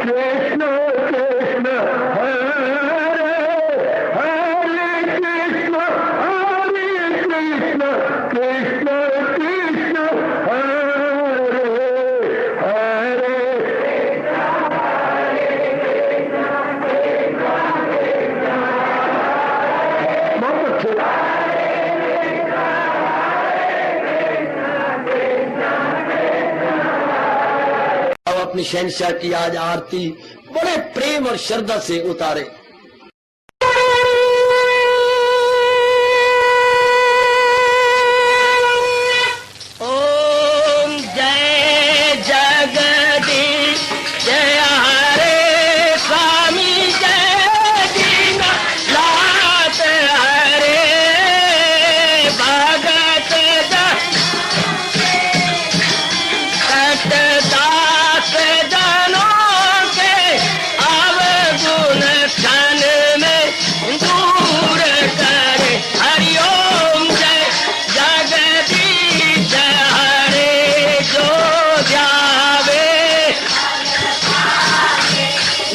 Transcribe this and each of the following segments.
कृष्ण कृष्ण हरे हरे कृष्ण कृष्ण कृष्ण हरे हरे बहुत अच्छे। अब अपनी शहंशाह की आज आरती बड़े प्रेम और श्रद्धा से उतारे। ओम जय जगदीश जय हरे स्वामी जय दीनानाथ हरे भगत दास जनों के अवगुण क्षण में दूर करे। हरिओम जय जगदीश हरे जो ध्यावे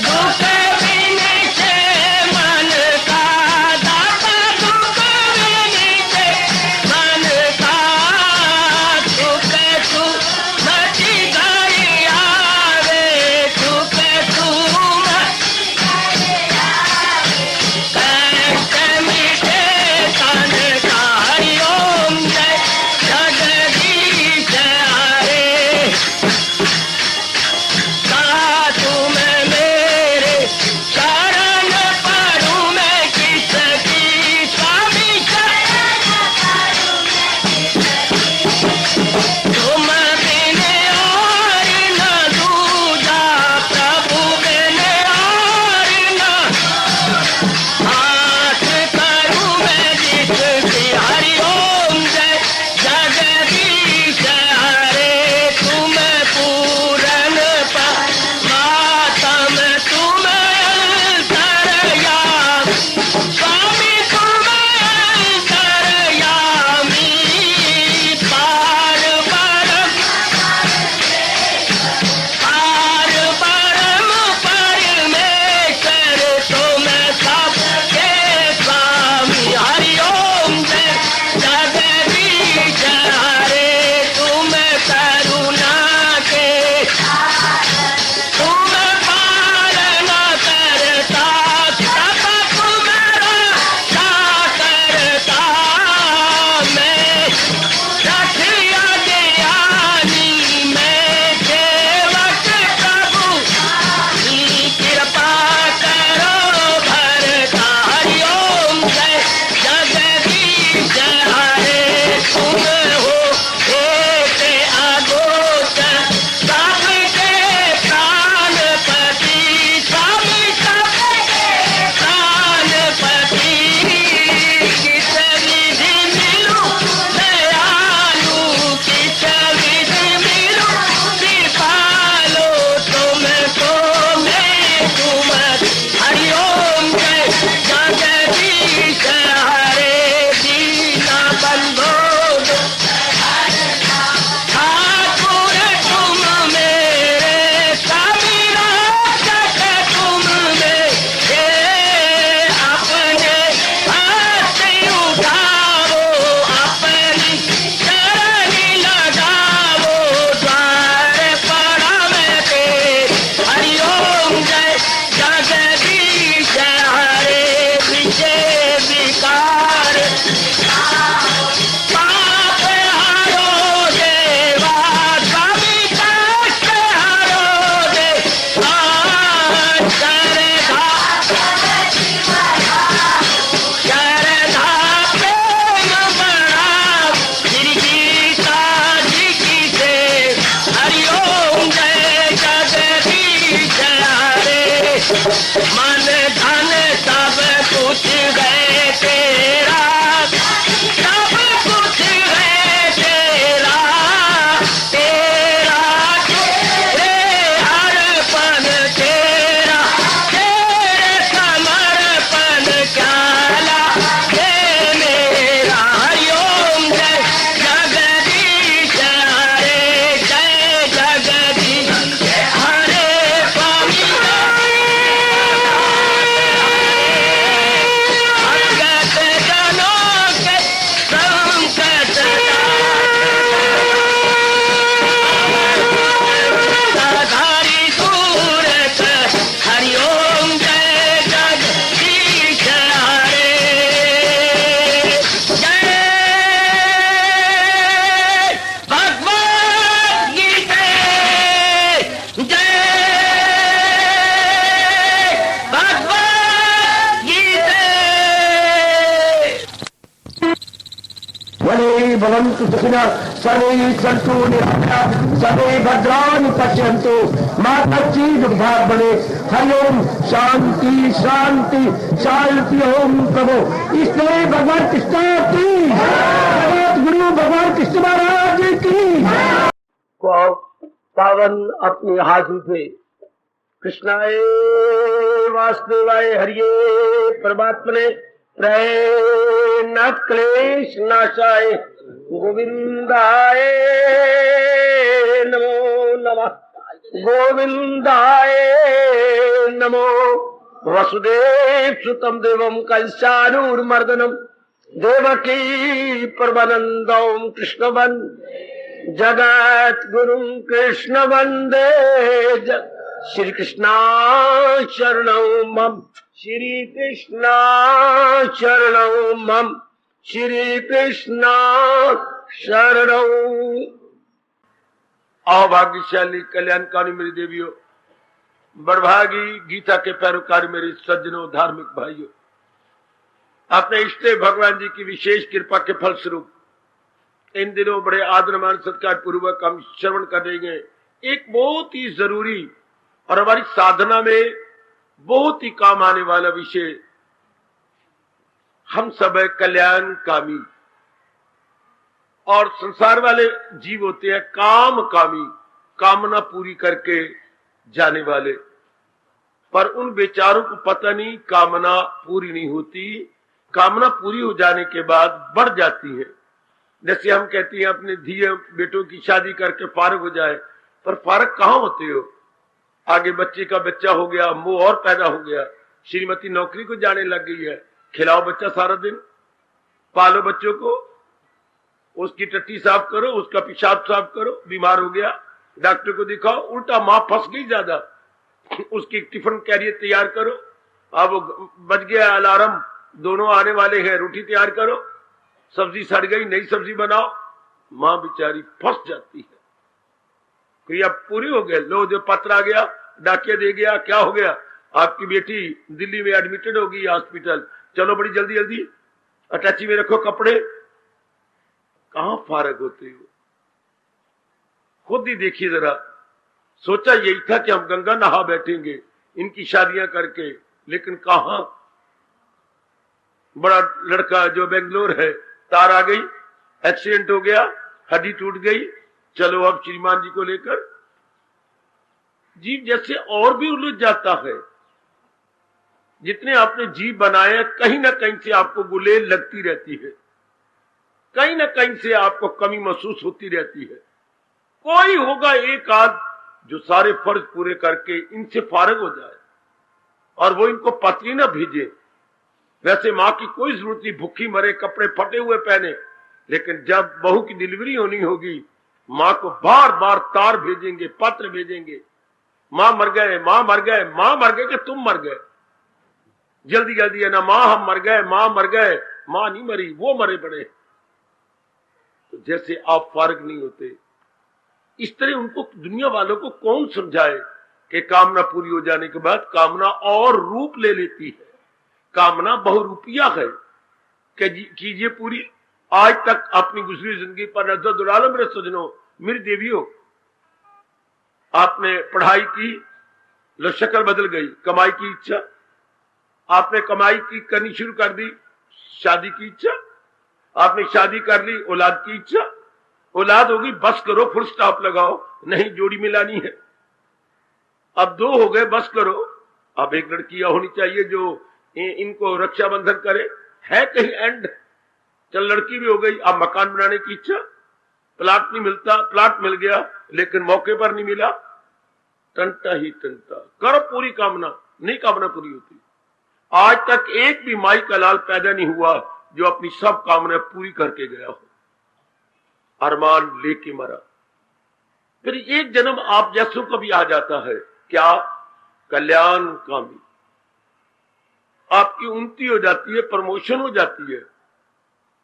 दुख विनिचे मन का दाता दुख विनिचे मन का सुख तू मची गई आवे सुख तू कष्ट मिटे तन का। हरिओम जय जगदीश हरे तुम मेरे शरण पड़ूं मैं किसकी स्वामी तुम बिन और न दूजा प्रभु बिन और न हाथ करूं मैं जिसकी। हरिओम जय जगदीश हरे तुम पूरन मातम तुम अंतरयामी स्वामी तुम अंतरयामी पार परम परमेश्वर तुम सबके स्वामी। हरिओम जय जगदीश हरे तुम करुणा के तुम पालन करता सब तुम्हारा करता मैं रखिया ज्ञानी मैं सेवक प्रभु की कृपा करो भरता। हरिओम जय जगदीश हरे तुम हो एक अगोचर सबके प्राणपति स्वामी सबके प्राणपति किस विधि मिलूं दयालु किस विधि मिलूं कृपालो तुमको मैं तुम। हरिओम जय जगदीश हरे दीना बंधो ठाकुर तुम मेरे स्वामी रक्षक तुम मेरे अपने हाथ उठाओ अपनी शरण लगाओ द्वार पड़ा मैं तेरे। हरिओम जय जगदीश हरे विजय विकार पाप हरो देवा स्वामी कष्ट हरो देवा श्रद्धा प्रेम बढ़ाओ श्री गीता जी की से। हरिओम जय जगदीश हरे मन धन सब कुछ है तेरा सब कुछ है तेरा तेरा तेरे अर्पण तेरा तेरे समर्पण क्या लागे मेरा। हरिओम जय जगदीश हरे जय जगदीश हरे स्वामी भवन्तु सुखिनः सर्वे सन्तु निरामयाः सर्वे भद्राणि पश्यन्तु मा कश्चित् दुर्भाग् भवेत्। हरि ओम शांति शांति शांति। ओम प्रभु इसलिए भगवान कृष्ण की जगत गुरु भगवान कृष्ण महाराज की पावन अपने हाथों से कृष्णाय वासुदेवाय हरिये परमात्मने प्रयनाथ क्लेश नाशाय गोविंदाय नमो नमः गोविंदाय नमो। वसुदेव सुतम देवम कंसानूरमर्दनम देवकी परमानंदम कृष्ण जगत गुरु कृष्ण वंदे श्री कृष्णा शरणौ मम श्री कृष्णा शरणौ मम श्री कृष्णा शरणौ। अभाग्यशाली कल्याणकारी मेरी देवियों, बड़भागी गीता के पैरोकार मेरे सज्जनों धार्मिक भाइयों, अपने इष्ट भगवान जी की विशेष कृपा के फलस्वरूप इन दिनों बड़े आदर मान सत्कार पूर्वक हम श्रवण कर रहे हैं एक बहुत ही जरूरी और हमारी साधना में बहुत ही काम आने वाला विषय। हम सब है कल्याण कामी और संसार वाले जीव होते हैं काम कामी, कामना पूरी करके जाने वाले, पर उन बेचारों को पता नहीं कामना पूरी नहीं होती, कामना पूरी हो जाने के बाद बढ़ जाती है। जैसे हम कहते हैं अपने धिये बेटों की शादी करके फारग हो जाए, पर फारग कहां होते हो, आगे बच्चे का बच्चा हो गया, मोह और पैदा हो गया, श्रीमती नौकरी को जाने लग गई है, खिलाओ बच्चा सारा दिन, पालो बच्चों को, उसकी टट्टी साफ करो, उसका पेशाब साफ करो, बीमार हो गया डॉक्टर को दिखाओ, उल्टा मां फंस गई ज्यादा, उसकी टिफिन कैरियर तैयार करो, अब बज गया अलार्म, दोनों आने वाले हैं, रोटी तैयार करो, सब्जी सड़ गई नई सब्जी बनाओ, मां बेचारी फंस जाती है। क्रिया पूरी हो गई, लो जो पत्र आ गया, डाकिया दे गया, क्या हो गया, आपकी बेटी दिल्ली में एडमिटेड होगी हॉस्पिटल, चलो बड़ी जल्दी जल्दी अटैची में रखो कपड़े। कहां फारग होते हो, खुद ही देखिए जरा। सोचा यही था कि हम गंगा नहा बैठेंगे इनकी शादियां करके, लेकिन कहां। बड़ा लड़का जो बेंगलोर है, तार आ गई, एक्सीडेंट हो गया, हड्डी टूट गई, चलो अब श्रीमान जी को लेकर। जीव जैसे और भी उलझ जाता है। जितने आपने जीव बनाए कहीं ना कहीं से आपको गुलेल लगती रहती है, कहीं ना कहीं से आपको कमी महसूस होती रहती है। कोई होगा एक आध जो सारे फर्ज पूरे करके इनसे फारग हो जाए और वो इनको पत्री ना भेजे। वैसे मां की कोई जरूरत नहीं, भूखी मरे, कपड़े फटे हुए पहने, लेकिन जब बहू की डिलीवरी होनी होगी मां को बार बार तार भेजेंगे, पत्र भेजेंगे, मां मर गए, मां मर गए, मां मर गए कि तुम मर गए, जल्दी जल्दी है ना, मां हम मर गए, मां मर गए, मां नहीं मरी, वो मरे पड़े। तो जैसे आप फारग नहीं होते, इस तरह उनको दुनिया वालों को कौन समझाए कि कामना पूरी हो जाने के बाद कामना और रूप ले लेती है। कामना बहुरूपिया है कि कीजिए पूरी। आज तक अपनी गुजरी जिंदगी पर नजर दुड़ा लो मेरे सज्जनों, मेरी देवियों, आपने पढ़ाई की, लो शक्ल बदल गई, कमाई की इच्छा, आपने कमाई की करनी शुरू कर दी, शादी की इच्छा, आपने शादी कर ली, औलाद की इच्छा, औलाद होगी, बस करो, फुल स्टॉप लगाओ, नहीं जोड़ी मिलानी है। अब दो हो गए, बस करो, अब एक लड़की होनी चाहिए जो इनको रक्षाबंधन करे, है कहीं एंड। चल लड़की भी हो गई, अब मकान बनाने की इच्छा, प्लाट नहीं मिलता, प्लाट मिल गया लेकिन मौके पर नहीं मिला, टंटा ही टंटा। करो पूरी कामना, नहीं कामना पूरी होती। आज तक एक भी माई का लाल पैदा नहीं हुआ जो अपनी सब कामना पूरी करके गया हो, अरमान लेके मरा। फिर एक जन्म आप जैसों का भी आ जाता है, क्या कल्याण कामी, आपकी उन्नति हो जाती है, प्रमोशन हो जाती है।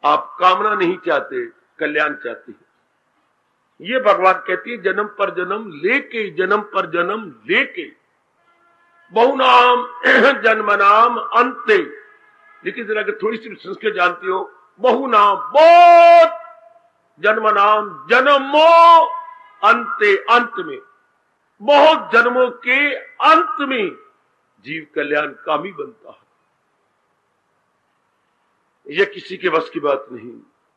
आप कामना नहीं चाहते, कल्याण चाहते हैं। ये भगवान कहती है जन्म पर जन्म लेके, जन्म पर जन्म लेके, बहुनाम जन्मनाम अंते। लेकिन जरा अगर थोड़ी सी संस्कृत जानती हो, बहुनाम बहुत जन्मनाम जन्मो अंते, अंत में, बहुत जन्मों के अंत में जीव कल्याणकामी बनता है। यह किसी के बस की बात नहीं,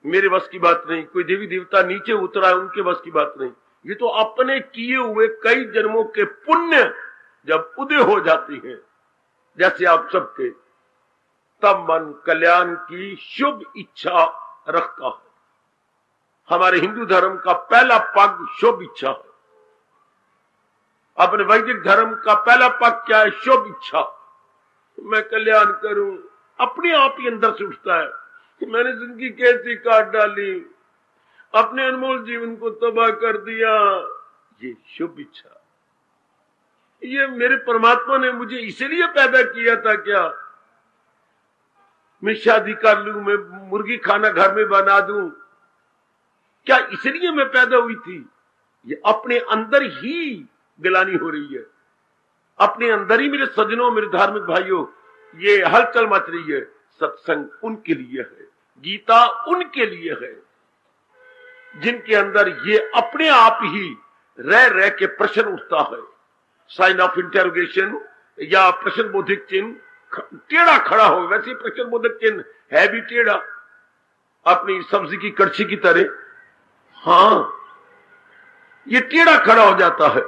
मेरे बस की बात नहीं, कोई देवी देवता नीचे उतरा है उनके बस की बात नहीं। ये तो अपने किए हुए कई जन्मों के पुण्य जब उदय हो जाती है, जैसे आप सबके, तब मन कल्याण की शुभ इच्छा रखता है। हमारे हिंदू धर्म का पहला पग शुभ इच्छा है। अपने वैदिक धर्म का पहला पग क्या है? शुभ इच्छा। मैं कल्याण करूं, अपने आप ही अंदर से उठता है। मैंने जिंदगी कैसी काट डाली, अपने अनमोल जीवन को तबाह कर दिया। ये शुभ इच्छा, ये मेरे परमात्मा ने मुझे इसीलिए पैदा किया था क्या? मैं शादी कर लूं, मैं मुर्गी खाना घर में बना दूं, क्या इसलिए मैं पैदा हुई थी? ये अपने अंदर ही गिलानी हो रही है, अपने अंदर ही। मेरे सज्जनों, मेरे धार्मिक भाइयों, ये हलचल मच रही है। सत्संग उनके लिए है, गीता उनके लिए है जिनके अंदर ये अपने आप ही रह के प्रश्न उठता है। साइन ऑफ इंटेरोगेशन या प्रश्न बोधिक चिन्ह टेढ़ा खड़ा हो, वैसे प्रश्न बोधक चिन्ह है भी टेढ़ा, अपनी सब्जी की कड़छी की तरह। हाँ, ये टेढ़ा खड़ा हो जाता है।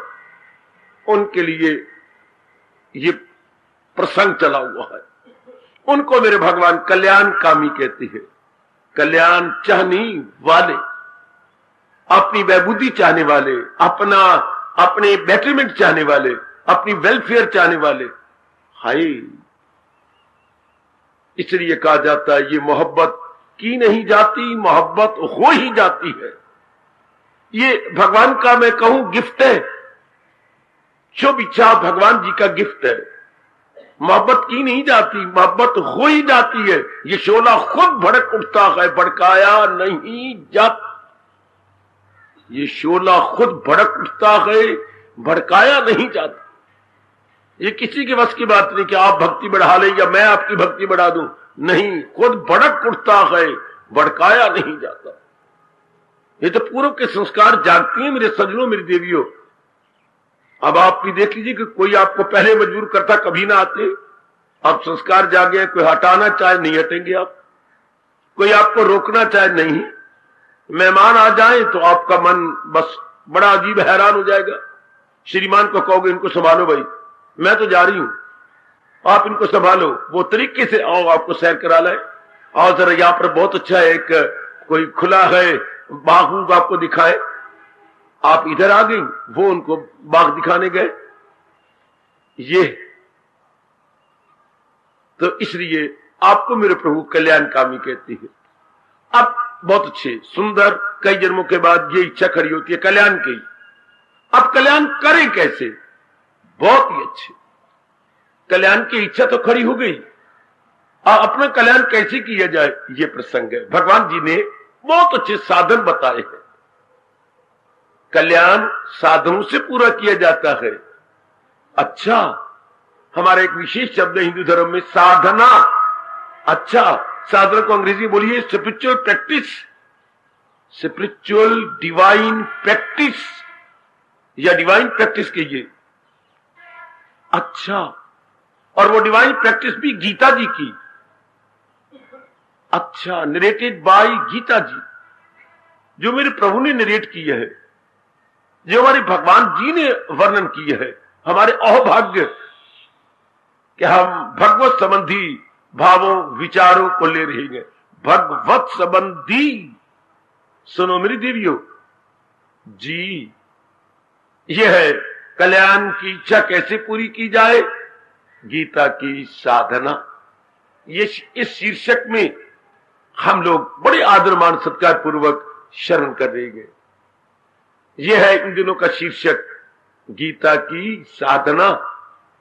उनके लिए ये प्रसंग चला हुआ है। उनको मेरे भगवान कल्याणकामी कहते हैं, कल्याण चाहने वाले, अपनी बेबुद्धि चाहने वाले, अपने बेटरमेंट चाहने वाले, अपनी वेलफेयर चाहने वाले। हाय, इसलिए कहा जाता है ये मोहब्बत की नहीं जाती, मोहब्बत हो ही जाती है। ये भगवान का मैं कहूं गिफ्ट है, शुभ इच्छा भगवान जी का गिफ्ट है। मोहब्बत की नहीं जाती, मोहब्बत हो ही जाती है। ये शोला खुद भड़क उठता है, भड़काया नहीं जाता। ये शोला खुद भड़क उठता है, भड़काया नहीं जाता। ये किसी के बस की बात नहीं कि आप भक्ति बढ़ा लें या मैं आपकी भक्ति बढ़ा दूं। नहीं, खुद भड़क उठता है, भड़काया नहीं जाता। ये तो पूर्व के संस्कार जागती हैं मेरे सज्जनों, मेरी देवियों। अब आप भी देख लीजिए कि कोई आपको पहले मजबूर करता कभी ना आते। अब संस्कार जागे, कोई हटाना चाहे नहीं हटेंगे आप, कोई आपको रोकना चाहे नहीं। मेहमान आ जाए तो आपका मन बस बड़ा अजीब हैरान हो जाएगा। श्रीमान को कहोगे इनको संभालो भाई, मैं तो जा रही हूं, आप इनको संभालो, वो तरीके से आओ, आपको सैर करा लाए। आओ जरा, यहां पर बहुत अच्छा है, एक कोई खुला है बाग, आपको दिखाए। आप इधर आ गई, वो उनको बाग दिखाने गए। ये तो इसलिए आपको मेरे प्रभु कल्याणकामी कहती है। अब बहुत अच्छे सुंदर, कई जन्मों के बाद ये इच्छा खड़ी होती है कल्याण की। अब कल्याण करें कैसे? बहुत ही अच्छे, कल्याण की इच्छा तो खड़ी हो गई, अपना कल्याण कैसे किया जाए ये प्रसंग है। भगवान जी ने बहुत अच्छे साधन बताए हैं। कल्याण साधनों से पूरा किया जाता है। अच्छा, हमारा एक विशेष शब्द है हिंदू धर्म में, साधना। अच्छा, साधना को अंग्रेजी बोलिए spiritual practice, spiritual divine practice, या डिवाइन प्रैक्टिस कहिए। अच्छा, और वो डिवाइन प्रैक्टिस भी गीता जी की। अच्छा, नरेटेड बाय गीता जी, जो मेरे प्रभु ने नरेट किया है, जो हमारे भगवान जी ने वर्णन किया है। हमारे अहोभाग्य कि हम भगवत संबंधी भावों विचारों को ले रहे हैं। भगवत संबंधी, सुनो मेरी देवियों जी, यह है कल्याण की इच्छा कैसे पूरी की जाए, गीता की साधना। ये इस शीर्षक में हम लोग बड़े आदर मान सत्कार पूर्वक शरण कर रहे हैं। यह है इन दिनों का शीर्षक, गीता की साधना।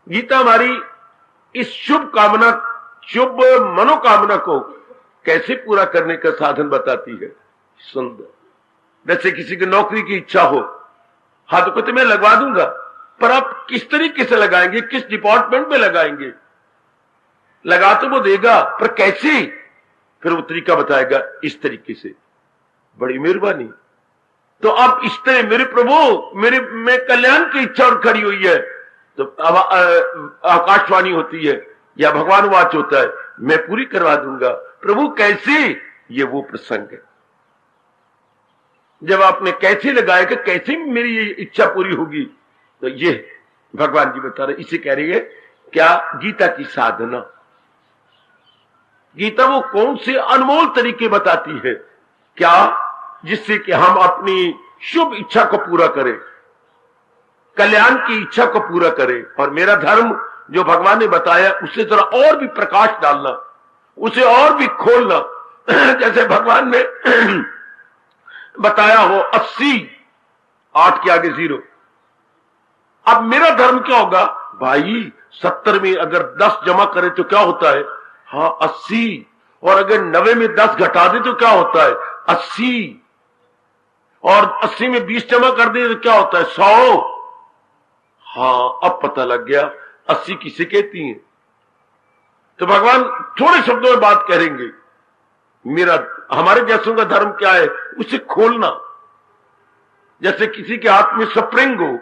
गीता हमारी इस शुभ कामना, शुभ मनोकामना को कैसे पूरा करने का साधन बताती है। सुंदर, जैसे किसी की नौकरी की इच्छा हो, हाथ को तो मैं लगवा दूंगा, पर आप किस तरीके से लगाएंगे, किस डिपार्टमेंट में लगाएंगे? लगा तो वो देगा, पर कैसे? फिर वो तरीका बताएगा, इस तरीके से बड़ी मेहरबानी। तो अब इस तरह मेरे प्रभु मेरे में कल्याण की इच्छा और खड़ी हुई है, तो अब आकाशवाणी होती है या भगवान वाच होता है, मैं पूरी करवा दूंगा। प्रभु कैसे? ये वो प्रसंग है जब आपने कैसे लगाया कि कैसे मेरी ये इच्छा पूरी होगी, तो ये भगवान जी बता रहे, इसे कह रही है क्या? गीता की साधना। गीता वो कौन से अनमोल तरीके बताती है क्या, जिससे कि हम अपनी शुभ इच्छा को पूरा करें, कल्याण की इच्छा को पूरा करें। और मेरा धर्म जो भगवान ने बताया उससे जरा और भी प्रकाश डालना, उसे और भी खोलना। जैसे भगवान ने बताया हो 80, 8 के आगे 0। अब मेरा धर्म क्या होगा भाई? 70 में अगर 10 जमा करे तो क्या होता है? हाँ 80। और अगर 90 में 10 घटा दे तो क्या होता है? 80। और 80 में 20 जमा कर दे तो क्या होता है? 100। हाँ अब पता लग गया 80 किसे कहती हैं। तो भगवान थोड़े शब्दों में बात करेंगे। मेरा हमारे जैसों का धर्म क्या है? उसे खोलना। जैसे किसी के हाथ में स्प्रिंग हो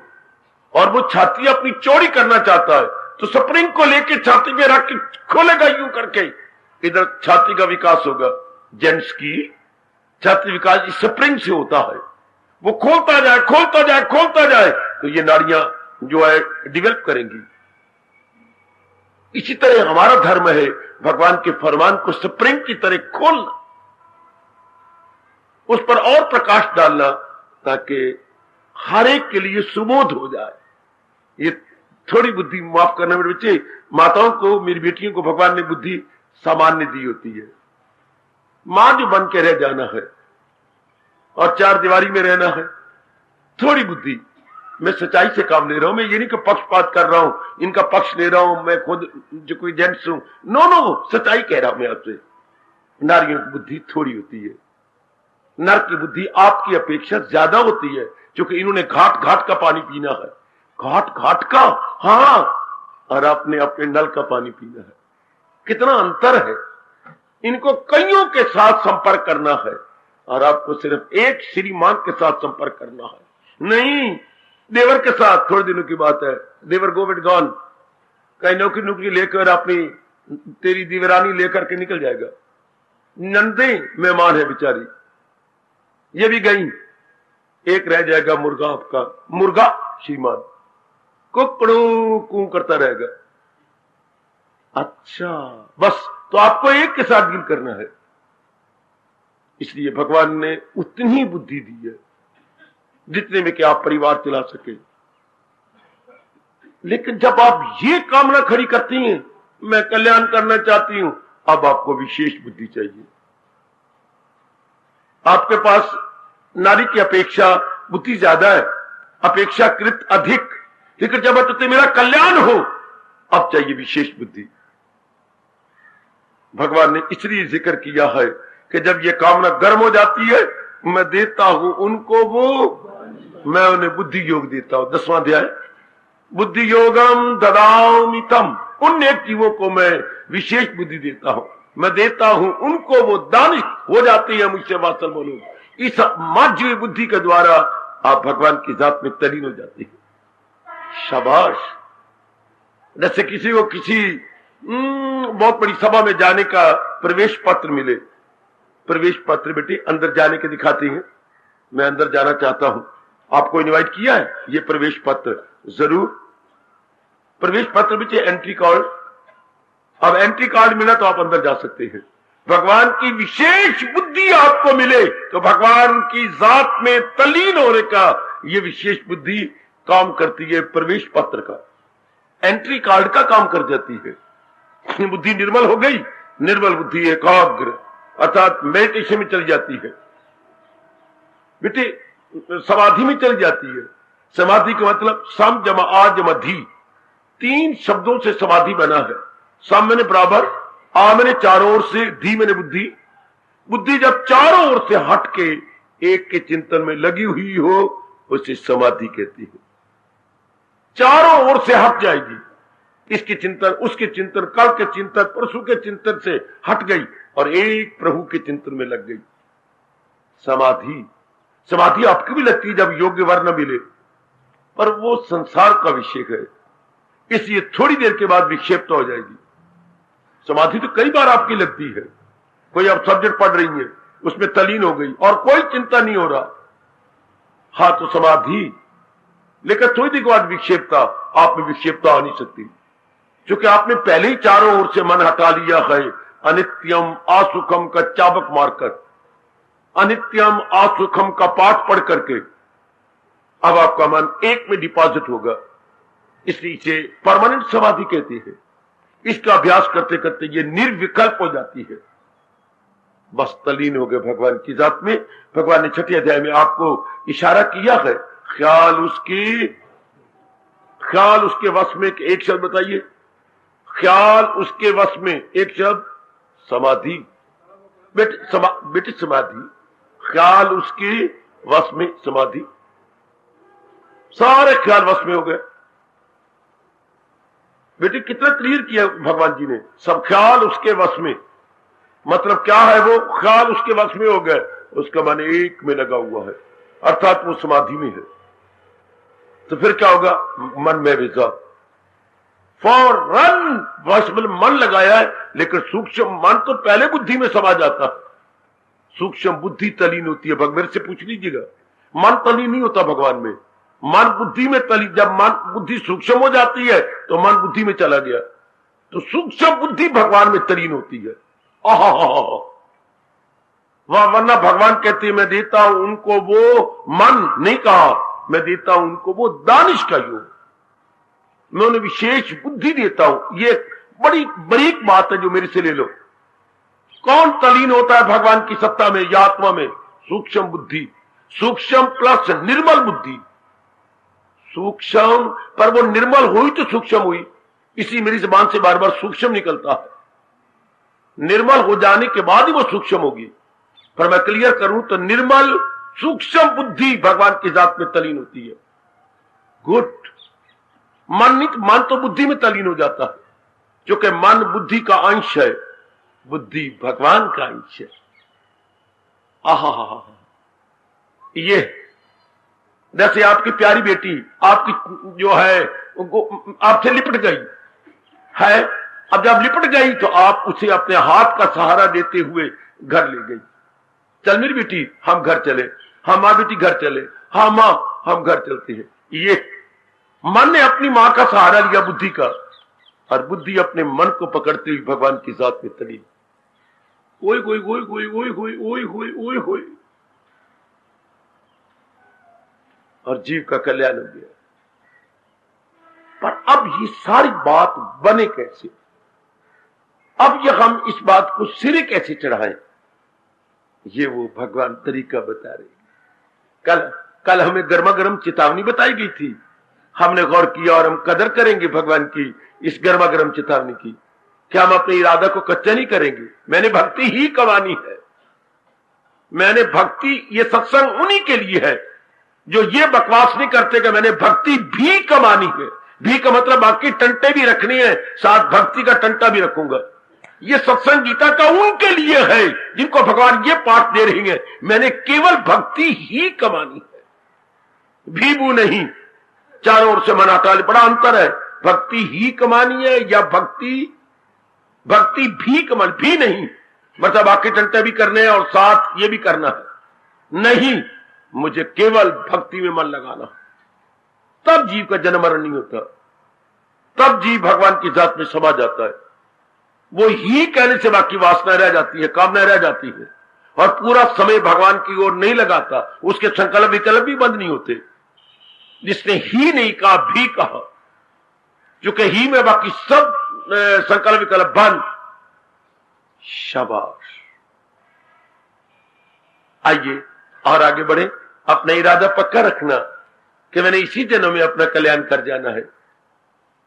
और वो छाती अपनी चौड़ी करना चाहता है, तो स्प्रिंग को लेके छाती पे रख के खोलेगा यूं करके, इधर छाती का विकास होगा। जेंट्स की छाती विकास इस स्प्रिंग से होता है। वो खोलता जाए खोलता जाए खोलता जाए तो ये नाड़ियां जो है डेवलप करेंगी। इसी तरह हमारा धर्म है भगवान के फरमान को स्प्रिंग की तरह खोलना, उस पर और प्रकाश डालना, ताकि हर एक के लिए सुबोध हो जाए। ये थोड़ी बुद्धि, माफ करना मेरे बच्चे, माताओं को, मेरी बेटियों को भगवान ने बुद्धि सामान्य दी होती है। मां जो बन के रह जाना है और 4 दीवारी में रहना है, थोड़ी बुद्धि। मैं सच्चाई से काम ले रहा हूं, मैं ये नहीं कि पक्षपात कर रहा हूं, इनका पक्ष ले रहा हूं, मैं खुद जो कोई जेंट्स हूं। नो, सच्चाई कह रहा हूं मैं आपसे। नारियों की बुद्धि थोड़ी होती है, नर की बुद्धि आपकी अपेक्षा ज्यादा होती है, क्योंकि इन्होंने घाट घाट का पानी पीना है। घाट घाट का, हाँ, और आपने अपने नल का पानी पीना है। कितना अंतर है। इनको कईयों के साथ संपर्क करना है और आपको सिर्फ एक श्रीमान के साथ संपर्क करना है। नहीं, देवर के साथ थोड़े दिनों की बात है, देवर गोविंद गॉन, कहीं नौकरी लेकर अपनी तेरी दीवरानी लेकर के निकल जाएगा। नंदे मेहमान है बेचारी, ये भी गई, एक रह जाएगा मुर्गा। आपका मुर्गा श्रीमान कुकड़ू कू करता रहेगा। अच्छा, बस, तो आपको एक के साथ डील करना है। इसलिए भगवान ने उतनी ही बुद्धि दी है जितने में कि आप परिवार चला सके। लेकिन जब आप ये कामना खड़ी करती हैं, मैं कल्याण करना चाहती हूं, अब आपको विशेष बुद्धि चाहिए। आपके पास नारी की अपेक्षा बुद्धि ज्यादा है, अपेक्षाकृत अधिक, लेकिन जब तो मेरा कल्याण हो, अब चाहिए विशेष बुद्धि। भगवान ने इसलिए जिक्र किया है कि जब ये कामना गर्म हो जाती है, मैं देता हूं उनको वो, मैं उन्हें बुद्धि योग देता हूं। 10वां अध्याय, बुद्धि योगम ददामि तम, उन एक जीवों को मैं विशेष बुद्धि देता हूं। मैं देता हूं उनको, वो दानिश हो जाती है मुझसे वात्सल बोलो। इस माध्यमी बुद्धि के द्वारा आप भगवान की जात में तलीन हो जाती है। शाबाश। जैसे किसी को किसी बहुत बड़ी सभा में जाने का प्रवेश पत्र मिले, प्रवेश पत्र बेटे अंदर जाने के दिखाती हैं, मैं अंदर जाना चाहता हूं, आपको इनवाइट किया है, ये प्रवेश पत्र, जरूर प्रवेश पत्र बेटे एंट्री कार्ड। अब एंट्री कार्ड मिला तो आप अंदर जा सकते हैं। भगवान की विशेष बुद्धि आपको मिले तो भगवान की जात में तल्लीन होने का ये विशेष बुद्धि काम करती है। प्रवेश पत्र का, एंट्री कार्ड का काम कर जाती है। बुद्धि निर्मल हो गई, निर्मल बुद्धि एकाग्र अर्थात मेडिटेशन में चली जाती है बेटे, समाधि में चली जाती है। समाधि का मतलब सम जमा आ जमा धी, 3 शब्दों से समाधि बना है। सम मैंने बराबर, आ मैंने चारों ओर से, धी मैंने बुद्धि। बुद्धि जब चारों ओर से हट के एक के चिंतन में लगी हुई हो, उसे समाधि कहती है। चारों ओर से हट जाएगी, इसके चिंतन, उसके चिंतन, कल के चिंतन, परसों के चिंतन से हट गई और एक प्रभु के चिंतन में लग गई। समाधि समाधि आपकी भी लगती है जब योग्य वर न मिले, पर वो संसार का विषय है, इसलिए थोड़ी देर के बाद विक्षेप्त हो जाएगी। समाधि तो कई बार आपकी लगती है, कोई आप सब्जेक्ट पढ़ रही है, उसमें तलीन हो गई और कोई चिंता नहीं हो रहा, हाँ तो समाधि, लेकिन थोड़ी देर के बाद विक्षेपता, आप में विक्षेपता आ नहीं सकती, क्योंकि आपने पहले ही चारों ओर से मन हटा लिया है अनित्यम असुखम का चाबक मारकर, अनित्यम असुखम का पाठ पढ़ करके। अब आपका मन एक में डिपॉजिट होगा, इसलिए इसे परमानेंट समाधि कहते हैं। इसका अभ्यास करते करते ये निर्विकल्प हो जाती है, बस तलीन हो गए भगवान की जात में। भगवान ने 6ठे अध्याय में आपको इशारा किया है, ख्याल उसके वश में, एक शब्द बताइए, ख्याल उसके वश में, एक शब्द समाधि। बेटे समाधि, ख्याल उसके वश में, समाधि, सारे ख्याल वश में हो गए। बेटे कितना क्लियर किया भगवान जी ने, सब ख्याल उसके वश में, मतलब क्या है, वो ख्याल उसके वश में हो गए, उसका मन एक में लगा हुआ है, अर्थात वो समाधि में है। तो फिर क्या होगा, मन में विजा फौरन वश में मन लगाया है, लेकिन सूक्ष्म मन तो पहले बुद्धि में समा जाता है, सूक्ष्म बुद्धि तलीन होती है। भगवान से पूछ लीजिएगा, मन तलीन नहीं होता भगवान में, मन बुद्धि में तलीन। जब मन बुद्धि सूक्ष्म हो जाती है तो मन बुद्धि में चला गया, तो सूक्ष्म बुद्धि भगवान में तलीन होती है। वह वरना भगवान कहते हैं मैं देता हूं उनको वो मन, नहीं कहा मैं देता हूं उनको वो दानिश का योग, मैं उन्हें विशेष बुद्धि देता हूं। ये बड़ी बारीक बात है जो मेरे से ले लो। कौन तलीन होता है भगवान की सत्ता में या आत्मा में? सूक्ष्म बुद्धि, सूक्ष्म प्लस निर्मल बुद्धि। सूक्ष्म पर वो निर्मल हुई तो सूक्ष्म हुई, इसी मेरी जबान से बार बार सूक्ष्म निकलता है, निर्मल हो जाने के बाद ही वो सूक्ष्म होगी। पर मैं क्लियर करूं तो निर्मल सूक्ष्म बुद्धि भगवान की जात में तलीन होती है। गुड, मन तो बुद्धि में तलीन हो जाता है, क्योंकि मन बुद्धि का अंश है, बुद्धि भगवान का अंश है। आहा, ये जैसे आपकी प्यारी बेटी आपकी जो है आपसे लिपट गई है, अब जब लिपट गई तो आप उसे अपने हाथ का सहारा देते हुए घर ले गई। चल मेरी बेटी हम घर चले, हाँ माँ बेटी घर चले, हाँ माँ हम घर चलते हैं। ये मन ने अपनी माँ का सहारा लिया बुद्धि का, और बुद्धि अपने मन को पकड़ते हुए भगवान की जात में तली। ओए होए ओए होए ओए होए ओए होए ओए होए, और जीव का कल्याण हो गया। पर अब ये सारी बात बने कैसे? अब ये हम इस बात को सिरे कैसे चढ़ाएं? ये वो भगवान तरीका बता रहे। कल हमें गर्मा गर्म चेतावनी बताई गई थी, हमने गौर किया और हम कदर करेंगे भगवान की इस गर्मा गर्म चेतावनी की। क्या हम अपने इरादा को कच्चा नहीं करेंगे? मैंने भक्ति ही कमानी है, मैंने भक्ति, ये सत्संग उन्हीं के लिए है जो ये बकवास नहीं करते कि मैंने भक्ति भी कमानी है। भी का मतलब बाकी टंटे भी रखनी है, साथ भक्ति का टंटा भी रखूंगा। ये सत्संग गीता का उनके लिए है जिनको भगवान ये पाठ दे रही है, मैंने केवल भक्ति ही कमानी है, भीबू नहीं। चारों ओर से मना टाल, बड़ा अंतर है, भक्ति ही कमानी है या भक्ति भी कमानी। भी नहीं मतलब बाकी टंटे भी करने हैं और साथ ये भी करना है, नहीं, मुझे केवल भक्ति में मन लगाना, तब जीव का जन्म मरण नहीं होता, तब जीव भगवान की जात में समा जाता है। वो ही कहने से बाकी वासना रह जाती है, कामना रह जाती है, और पूरा समय भगवान की ओर नहीं लगाता, उसके संकल्प विकल्प भी बंद नहीं होते। जिसने ही नहीं कहा भी कहा, क्योंकि ही में बाकी सब संकल्प विकल्प बंद। शाबाश, आइए और आगे बढ़े। अपना इरादा पक्का रखना कि मैंने इसी जन्म में अपना कल्याण कर जाना है।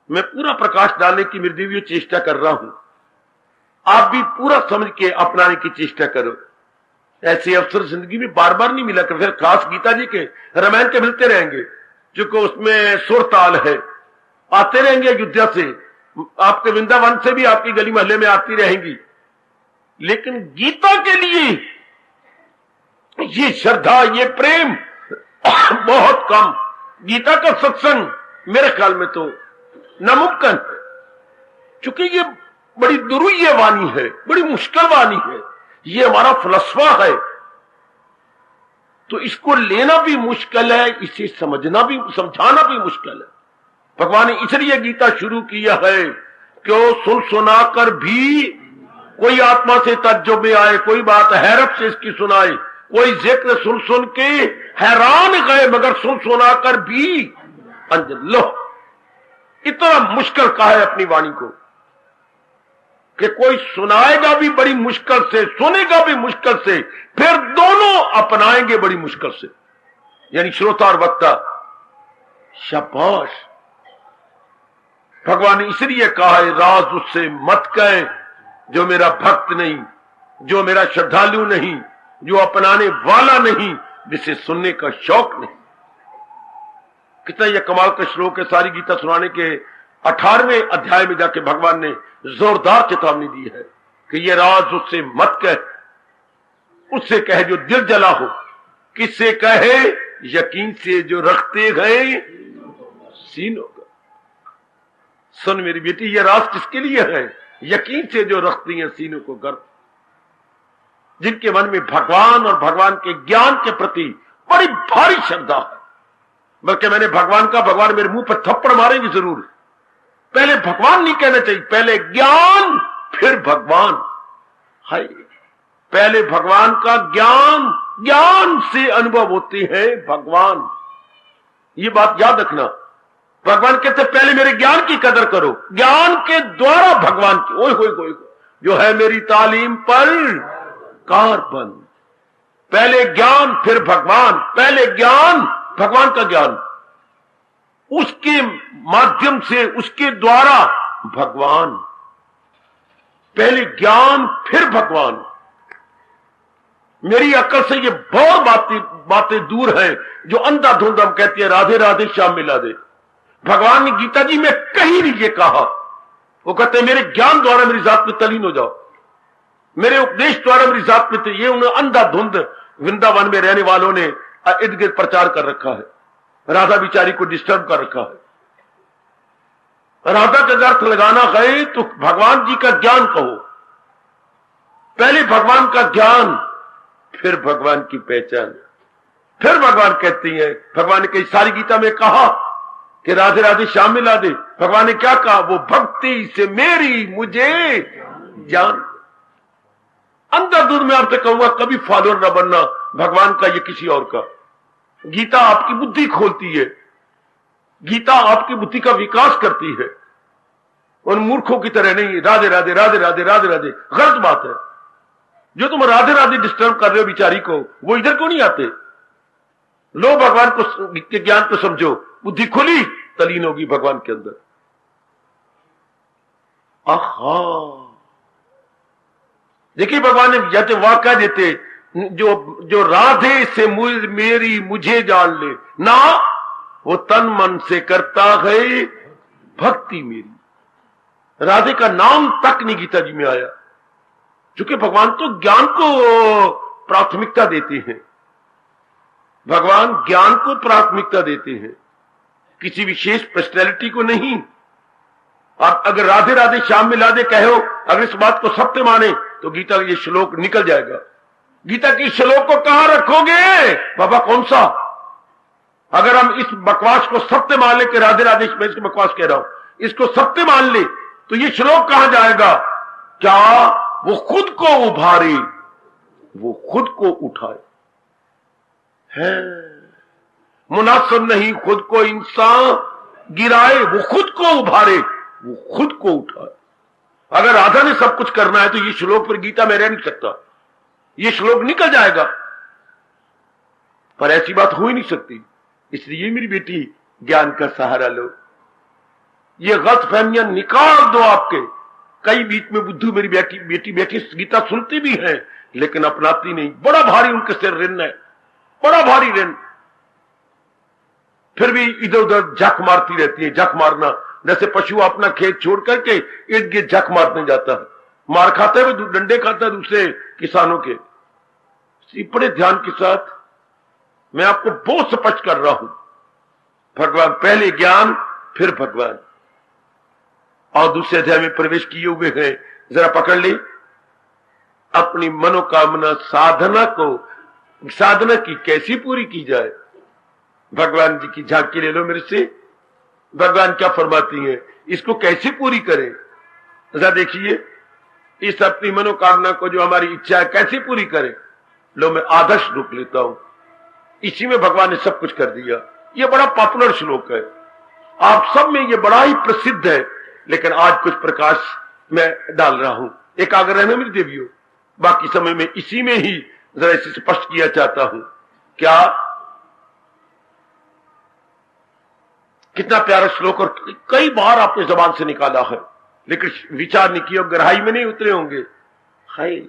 मैं पूरा प्रकाश डालने की मेरी दिव्य चेष्टा कर रहा हूं, आप भी पूरा समझ के अपनाने की चेष्टा करो। ऐसे अवसर जिंदगी में बार बार नहीं मिला कर, खास गीता जी के रामायण के मिलते रहेंगे, क्योंकि उसमें सुर ताल है, आते रहेंगे अयोध्या से, आपके वृंदावन से भी आपकी गली मोहल्ले में आती रहेंगी। लेकिन गीता के लिए ये श्रद्धा, ये प्रेम बहुत कम। गीता का सत्संग मेरे ख्याल में तो नामुमकिन है, क्योंकि ये बड़ी दुरूह वाणी है, बड़ी मुश्किल वाणी है, ये हमारा फलसफा है, तो इसको लेना भी मुश्किल है, इसे समझना भी, समझाना भी मुश्किल है। भगवान ने इसलिए गीता शुरू किया है कि वो सुन सुनाकर भी कोई आत्मा से तज्जुब में आए, कोई बात हैरत से इसकी सुनाए, कोई जिक्र सुन सुन के हैरान गए मगर सुन सुनाकर भी अंजन। लो, इतना मुश्किल कहा है अपनी वाणी को कि कोई सुनाएगा भी बड़ी मुश्किल से, सुनेगा भी मुश्किल से, फिर दोनों अपनाएंगे बड़ी मुश्किल से, यानी श्रोता और वक्ता। शाबाश। भगवान ने इसलिए कहा है राज उससे मत कहे जो मेरा भक्त नहीं, जो मेरा श्रद्धालु नहीं, जो अपनाने वाला नहीं, जिसे सुनने का शौक नहीं। कितना यह कमाल का श्लोक है। सारी गीता सुनाने के 18वें अध्याय में जाके भगवान ने जोरदार चेतावनी दी है कि यह राज उससे मत कहे, उससे कहे जो दिल जला हो। किससे कहे? यकीन से जो रखते गए सीनों का। सुन मेरी बेटी, यह राज किसके लिए है? यकीन से जो रखती हैं सीनों को गर्व, जिनके मन में भगवान और भगवान के ज्ञान के प्रति बड़ी भारी श्रद्धा है। बल्कि मैंने भगवान मेरे मुंह पर थप्पड़ मारेंगे जरूर। पहले भगवान नहीं कहना चाहिए, पहले ज्ञान फिर भगवान। हाय, पहले भगवान का ज्ञान, ज्ञान से अनुभव होते हैं भगवान। ये बात याद रखना। भगवान कहते पहले मेरे ज्ञान की कदर करो, ज्ञान के द्वारा भगवान की। ओए होए होए, जो है मेरी तालीम पर कारबंद। पहले ज्ञान फिर भगवान, पहले ज्ञान, भगवान का ज्ञान, उसके माध्यम से, उसके द्वारा भगवान। पहले ज्ञान फिर भगवान। मेरी अक्ल से ये बहुत बातें दूर हैं जो अंधाधुंध हम कहती है राधे राधे श्याम मिला दे। भगवान ने गीता जी में कहीं नहीं ये कहा। वो कहते हैं मेरे ज्ञान द्वारा मेरी जात में तलीन हो जाओ, मेरे उपदेश द्वारा मेरी जात में। ये उन्हें अंधाधुंध वृंदावन में रहने वालों ने इर्द गिर्द प्रचार कर रखा है। राधा बिचारी को डिस्टर्ब कर रखा है। राधा का अर्थ लगाना है तो भगवान जी का ज्ञान कहो। पहले भगवान का ज्ञान फिर भगवान की पहचान। फिर भगवान कहती है, भगवान ने कई सारी गीता में कहा कि राधे राधे श्याम मिला दे। भगवान ने क्या कहा? वो भक्ति से मेरी मुझे जान। अंधाधुंध में आपसे कहूंगा कभी फॉलोअर न बनना भगवान का या किसी और का। गीता आपकी बुद्धि खोलती है, गीता आपकी बुद्धि का विकास करती है। उन मूर्खों की तरह नहीं राधे राधे राधे राधे राधे राधे। गलत बात है। जो तुम राधे राधे डिस्टर्ब कर रहे हो बिचारी को, वो इधर क्यों नहीं आते? लो भगवान को के ज्ञान को समझो, बुद्धि खुली, तलीन होगी भगवान के अंदर। आहा, देखिए भगवान ने जैसे वाक़या देते, जो राधे से मेरी मुझे जान ले ना, वो तन मन से करता है भक्ति मेरी। राधे का नाम तक नहीं गीता जी में आया, क्योंकि भगवान तो ज्ञान को प्राथमिकता देते हैं। भगवान ज्ञान को प्राथमिकता देते हैं, किसी विशेष पर्सनैलिटी को नहीं। आप अगर राधे राधे श्याम मिला दे कहो, अगर इस बात को सत्य माने तो गीता का ये श्लोक निकल जाएगा। गीता के श्लोक को कहां रखोगे बाबा? कौन सा? अगर हम इस बकवास को सत्य मान ले कि राधे राधे, मैं इसको बकवास कह रहा हूं, इसको सत्य मान ले तो ये श्लोक कहां जाएगा? क्या वो खुद को उभारे, वो खुद को उठाए है। मुनासिब नहीं खुद को इंसान गिराए, वो खुद को उभारे, वो खुद को उठाए। अगर राधा ने सब कुछ करना है तो ये श्लोक पर गीता में रह नहीं सकता, ये श्लोक निकल जाएगा। पर ऐसी बात हो ही नहीं सकती। इसलिए मेरी बेटी ज्ञान का सहारा लो। ये गलतफहमियां निकाल दो आपके। कई बीच में बुद्धू मेरी बेटी बेटी गीता सुनती भी है लेकिन अपनाती नहीं। बड़ा भारी उनके सिर ऋण है, बड़ा भारी ऋण। फिर भी इधर उधर झक मारती रहती है। झक मारना जैसे पशु अपना खेत छोड़ करके इर्द गिर्द झक मारने जाता है, मार खाता है, डंडे खाता है दूसरे किसानों के। बड़े ध्यान के साथ मैं आपको बहुत स्पष्ट कर रहा हूं। भगवान पहले ज्ञान, फिर भगवान, और दूसरे अध्याय में प्रवेश किए हुए हैं। जरा पकड़ ले। अपनी मनोकामना साधना की कैसी पूरी की जाए। भगवान जी की झांकी ले लो मेरे से। भगवान क्या फरमाती हैं, इसको कैसे पूरी करें। जरा देखिए, इस अपनी मनोकामना को, जो हमारी इच्छा है, कैसे पूरी करें। लो मैं आदर्श रूप लेता हूं। इसी में भगवान ने सब कुछ कर दिया। यह बड़ा पॉपुलर श्लोक है, आप सब में यह बड़ा ही प्रसिद्ध है, लेकिन आज कुछ प्रकाश मैं डाल रहा हूं। एकाग्र रहना मेरी देवियों। बाकी समय में इसी में ही जरा इसे स्पष्ट किया चाहता हूं। क्या कितना प्यारा श्लोक, और कई बार आपने जबान से निकाला है, लेकिन विचार नहीं किया, गहराई में नहीं उतरे होंगे। हाय,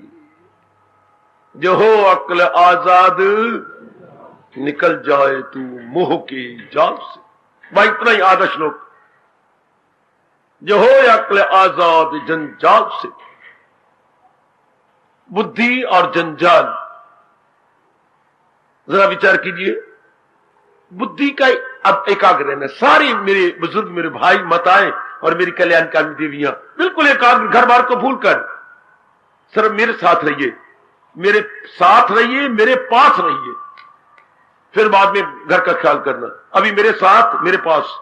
जो हो अक्ल आजाद निकल जाए तू मोह के जाल से। भाई इतना ही आधा श्लोक। जो हो अक्ल आजाद जंजाल से। बुद्धि और जंजाल, जरा विचार कीजिए। बुद्धि का अब एकाग्र रहना। सारे मेरे बुजुर्ग, मेरे भाई, माताएं और मेरी कल्याणकारी देवियां बिल्कुल एकाग्र, घर बार को भूलकर सर मेरे साथ रहिए, मेरे साथ रहिए, मेरे पास रहिए, फिर बाद में घर का ख्याल करना। अभी मेरे साथ, मेरे पास।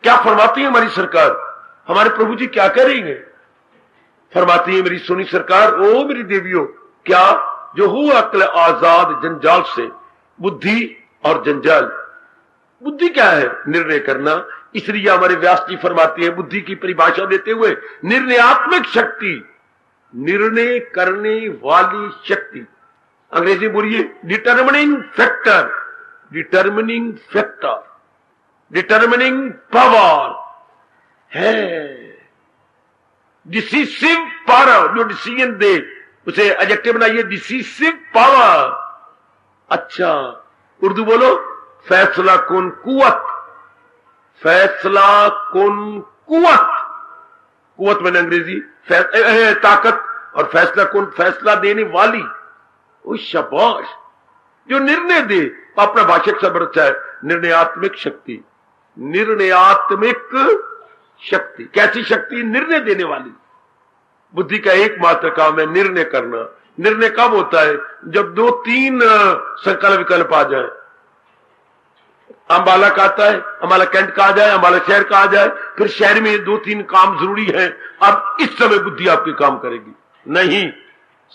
क्या फरमाती है हमारी सरकार, हमारे प्रभु जी क्या कह रही है। फरमाती है मेरी सोनी सरकार, ओ मेरी देवियों, क्या जो हो अक्ल आजाद जंजाल से। बुद्धि और जंजाल। बुद्धि क्या है, निर्णय करना। इसलिए हमारे व्यास जी फरमाते हैं बुद्धि की परिभाषा देते हुए, निर्णयात्मक शक्ति, निर्णय करने वाली शक्ति। अंग्रेजी बोलिए, determining factor, determining factor, determining power है। डिसीसिव पावर, जो डिसीजन दे उसे एडजेक्टिव बनाइए, डिसीसिव पावर। अच्छा, उर्दू बोलो, फैसला कुन कुवत। फैसला कुन कुवत। कुवत मैंने अंग्रेजी, ताकत, और फैसला कुन, फैसला देने वाली। ओ शाबाश, जो निर्णय दे। अपना भाषिक शब्द अच्छा है, निर्णयात्मक शक्ति। निर्णयात्मक शक्ति, कैसी शक्ति, निर्णय देने वाली। बुद्धि का एकमात्र काम है निर्णय करना। निर्णय कब होता है, जब 2-3 संकल्प विकल्प आ जाए। अंबाला का आता है, अंबाला कैंट का आ जाए, अंबाला शहर का आ जाए, फिर शहर में 2-3 काम जरूरी है। अब इस समय बुद्धि आपकी काम करेगी नहीं।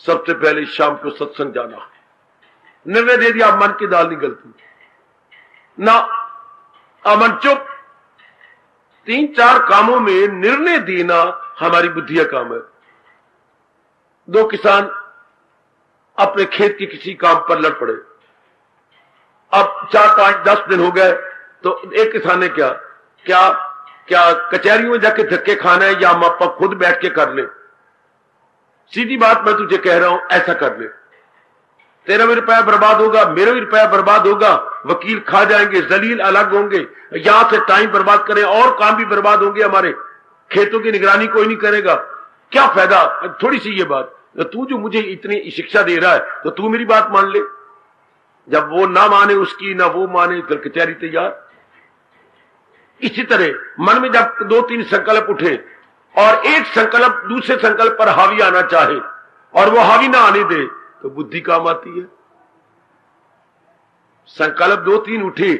सबसे पहले शाम को सत्संग जाना है। निर्णय दे दिया, मन की दाल नहीं गलती ना, अमन चुप। 3-4 कामों में निर्णय देना हमारी बुद्धि का काम है। 2 किसान अपने खेत के किसी काम पर लड़ पड़े। अब 4-5-10 दिन हो गए, तो एक किसान ने क्या कचहरियों में जाके धक्के खाना है, या हम आप खुद बैठ के कर ले। सीधी बात मैं तुझे कह रहा हूं, ऐसा कर ले। तेरा भी रुपया बर्बाद होगा, मेरा भी रुपया बर्बाद होगा, वकील खा जाएंगे, जलील अलग होंगे, यहां से टाइम बर्बाद करें और काम भी बर्बाद होंगे हमारे। खेतों की निगरानी कोई नहीं करेगा, क्या फायदा। थोड़ी सी ये बात, तू जो मुझे इतनी शिक्षा दे रहा है, तो तू मेरी बात मान ले। जब वो ना माने उसकी, ना वो माने, फिर कचहरी तैयार। इसी तरह मन में जब 2-3 संकल्प उठे और एक संकल्प दूसरे संकल्प पर हावी आना चाहे और वो हावी ना आने दे, तो बुद्धि काम आती है। संकल्प 2-3 उठे,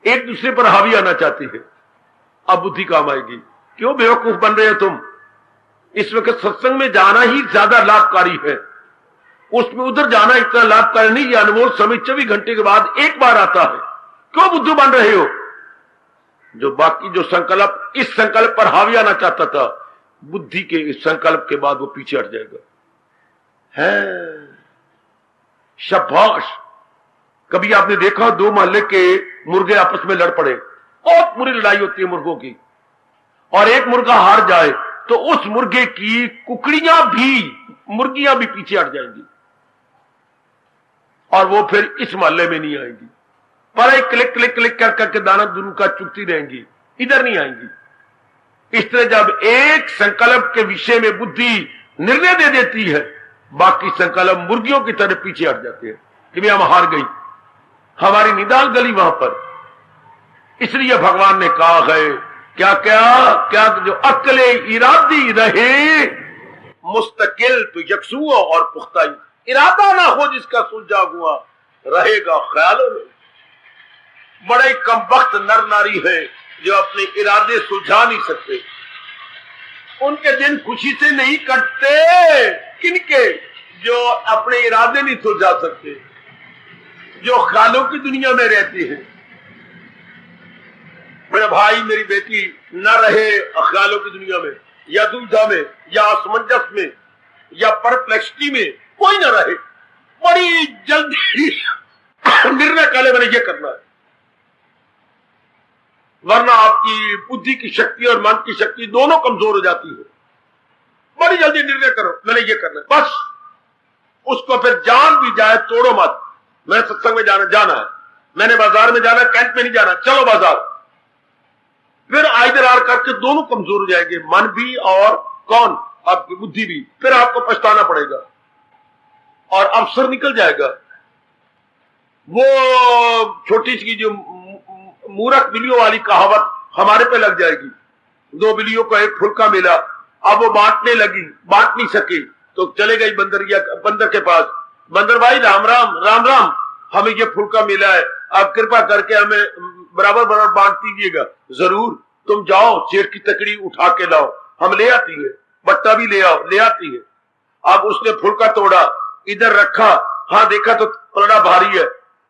एक दूसरे पर हावी आना चाहती है, अब बुद्धि काम आएगी। क्यों बेवकूफ बन रहे हो तुम। इस वक्त सत्संग में जाना ही ज्यादा लाभकारी है, उसमें उधर जाना इतना लाभकारी नहीं। यह अनमोल समय 24 घंटे के बाद एक बार आता है। क्यों बुद्धू बन रहे हो। जो बाकी जो संकल्प इस संकल्प पर हावी आना चाहता था, बुद्धि के इस संकल्प के बाद वो पीछे हट जाएगा। है शाबाश। कभी आपने देखा 2 मोहल्ले के मुर्गे आपस में लड़ पड़े, बहुत बुरी लड़ाई होती है मुर्गों की, और एक मुर्गा हार जाए तो उस मुर्गे की कुकड़ियां भी, मुर्गियां भी पीछे हट जाएंगी और वो फिर इस मोहल्ले में नहीं आएंगी। पर एक क्लिक क्लिक क्लिक कर करके दाना दोनों का चुगती रहेंगी, इधर नहीं आएंगी। इस तरह जब एक संकल्प के विषय में बुद्धि निर्णय दे देती है, बाकी संकल्प मुर्गियों की तरह पीछे हट जाते हैं कि भाई हम हार गई, हमारी निदाल गली वहां पर। इसलिए भगवान ने कहा है क्या क्या क्या, जो अक्ले इरादी रहे मुस्तकिल तो यकसू और पुख्ता, इरादा ना हो जिसका सुलझा हुआ रहेगा ख्यालों में। बड़े कमबख्त नर नारी है जो अपने इरादे सुलझा नहीं सकते, उनके दिन खुशी से नहीं कटते। किनके? जो अपने इरादे नहीं सुलझा सकते, जो ख्यालों की दुनिया में रहते हैं। मेरे भाई मेरी बेटी न रहे ख्यालों की दुनिया में, या दुविधा में, या असमंजस में, या परप्लेक्सिटी में, कोई न रहे। बड़ी जल्दी निर्णय कर ले मैंने ये करना है, वरना आपकी बुद्धि की शक्ति और मन की शक्ति दोनों कमजोर हो जाती है। बड़ी जल्दी निर्णय करो मैंने ये करना है, बस उसको फिर जान भी जाए तोड़ो मत। मैंने सत्संग में जाना है, मैंने बाजार में जाना है, कैंप में नहीं जाना, चलो बाजार। फिर आइदर आर करके दोनों कमजोर हो जाएंगे, मन भी और कौन? आपकी बुद्धि भी। फिर आपको पछताना पड़ेगा और अवसर निकल जाएगा। वो छोटी सी जो मूर्ख बिल्लियों वाली कहावत हमारे पे लग जाएगी। दो बिल्लियों को एक फुलका मिला, अब वो बांटने लगी, बांट नहीं सकी तो चले गई बंदर के पास। बंदर भाई राम राम राम राम, हमें ये फुलका मिला है, आप कृपा करके हमें बराबर बराबर बांट दीजिएगा। जरूर, तुम जाओ शेर की तकड़ी उठा के लाओ, हम ले आती है, बट्टा भी ले आओ, ले आती है। अब उसने फुलका तोड़ा, इधर रखा, हाँ देखा तो पलड़ा भारी है,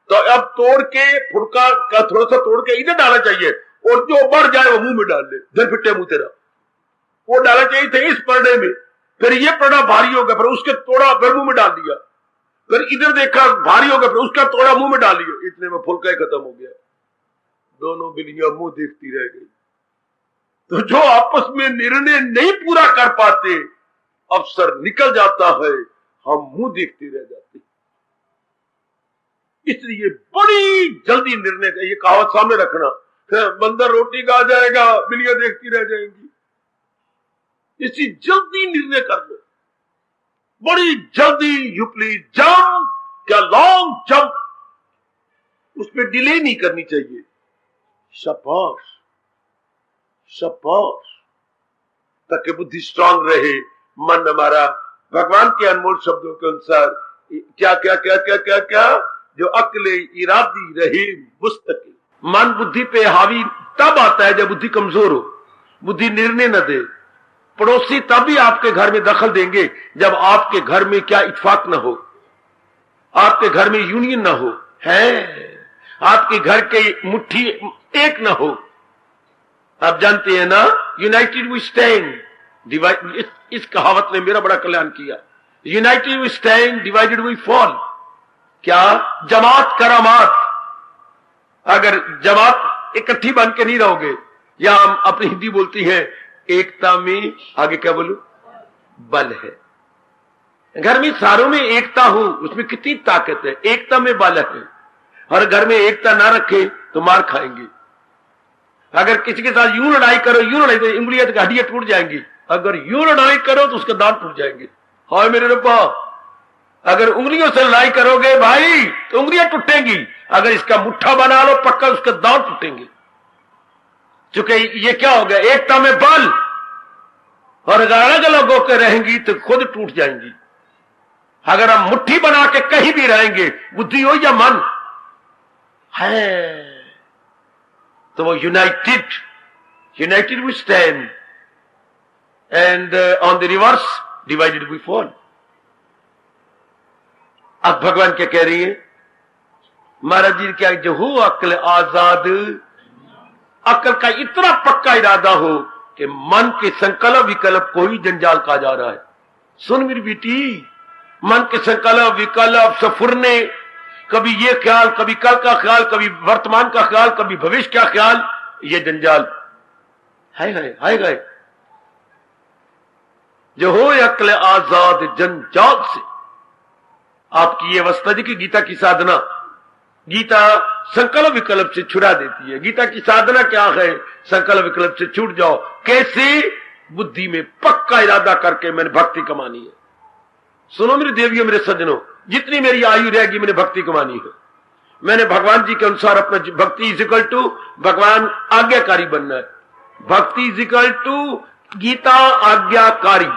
तो अब तोड़ के फुलका का थोड़ा सा तोड़ के इधर डालना चाहिए, और जो बढ़ जाए वो मुंह में डाल ले, धर फिटे मुंह तेरा। वो डालना चाहिए थे इस पलड़े में, फिर ये पलड़ा भारी हो गया, फिर उसके तोड़ा फिर मुंह में डाल दिया, फिर इधर देखा भारी हो गया, फिर उसका तोड़ा मुंह में डाल दिया। इतने में फुलका ही खत्म हो गया। दोनों बिल्लियां मुंह देखती रह गई। तो जो आपस में निर्णय नहीं पूरा कर पाते, अवसर निकल जाता है, हम मुंह देखते रह जाते। इसलिए बड़ी जल्दी निर्णय, ये कहावत सामने रखना, बंदर रोटी खा जाएगा, बिल्लियां देखती रह जाएंगी। इसी जल्दी निर्णय कर लो, बड़ी जल्दी। यू प्लीज जंप, क्या लॉन्ग जंप, उसमें डिले नहीं करनी चाहिए। शाबाश शाबाश, ताकि बुद्धि स्ट्रांग रहे, मन हमारा भगवान के अनमोल शब्दों के अनुसार क्या क्या क्या क्या क्या क्या, जो अक्ले इरादी रहे मुस्तकिल। मन बुद्धि पे हावी तब आता है जब बुद्धि कमजोर हो, बुद्धि निर्णय न दे। पड़ोसी तब भी आपके घर में दखल देंगे जब आपके घर में क्या इत्तेफाक न हो, आपके घर में यूनियन न हो, है आपके घर के मुट्ठी एक न हो। आप जानते हैं ना, यूनाइटेड वी स्टैंड, डिवाइड। इस कहावत ने मेरा बड़ा कल्याण किया। United we stand, divided we fall. क्या? जमात करामात। अगर जमात इकट्ठी बन के नहीं रहोगे, या हम अपनी हिंदी बोलती हैं एकता में, आगे क्या बोलूं, बल है। घर में सारों में एकता हो, उसमें कितनी ताकत है। एकता में बल है। हर घर में एकता ना रखे तो मार खाएंगे। अगर किसी के साथ यूं लड़ाई करो, यूं लड़ाई, तो उंगलियां हड्डियां टूट जाएंगी। अगर यूं लड़ाई करो तो उसके दांत टूट जाएंगे। हाय मेरे रब्बा, अगर उंगलियों से लड़ाई करोगे भाई तो उंगलियां टूटेंगी। अगर इसका मुट्ठा बना लो पक्का उसके दांत टूटेंगे। चूंकि ये क्या हो गया, एकता में बल। और अगर अलग अलग होकर रहेंगी तो खुद टूट जाएंगी। अगर हम मुट्ठी बना के कहीं भी रहेंगे, बुद्धि हो या मन है, तो वो united we stand, and on the reverse divided we fall. अब भगवान क्या कह रही है महाराज जी, क्या जो हो अक्ल आजाद, अक्ल का इतना पक्का इरादा हो कि मन के संकल्प विकल्प को ही जंजाल कहा जा रहा है। सुन मेरी बेटी, मन के संकल्प विकल्प सफुरने, कभी ये ख्याल, कभी कल का ख्याल, कभी वर्तमान का ख्याल, कभी भविष्य का ख्याल, ये जंजाल है गए। जो हो अक्ल आजाद जंजाल से। आपकी ये अवस्था जी की गीता की साधना, गीता संकल्प विकल्प से छुड़ा देती है। गीता की साधना क्या है? संकल्प विकल्प से छूट जाओ। कैसे? बुद्धि में पक्का इरादा करके मैंने भक्ति कमानी है। सुनो मेरी देवियों, मेरे सज्जनों, जितनी मेरी आयु रहेगी मैंने भक्ति कमानी है। मैंने भगवान जी के अनुसार अपना भक्ति इज इक्वल टू भगवान आज्ञाकारी बनना है। भक्ति इज इक्वल टू गीता आज्ञाकारी।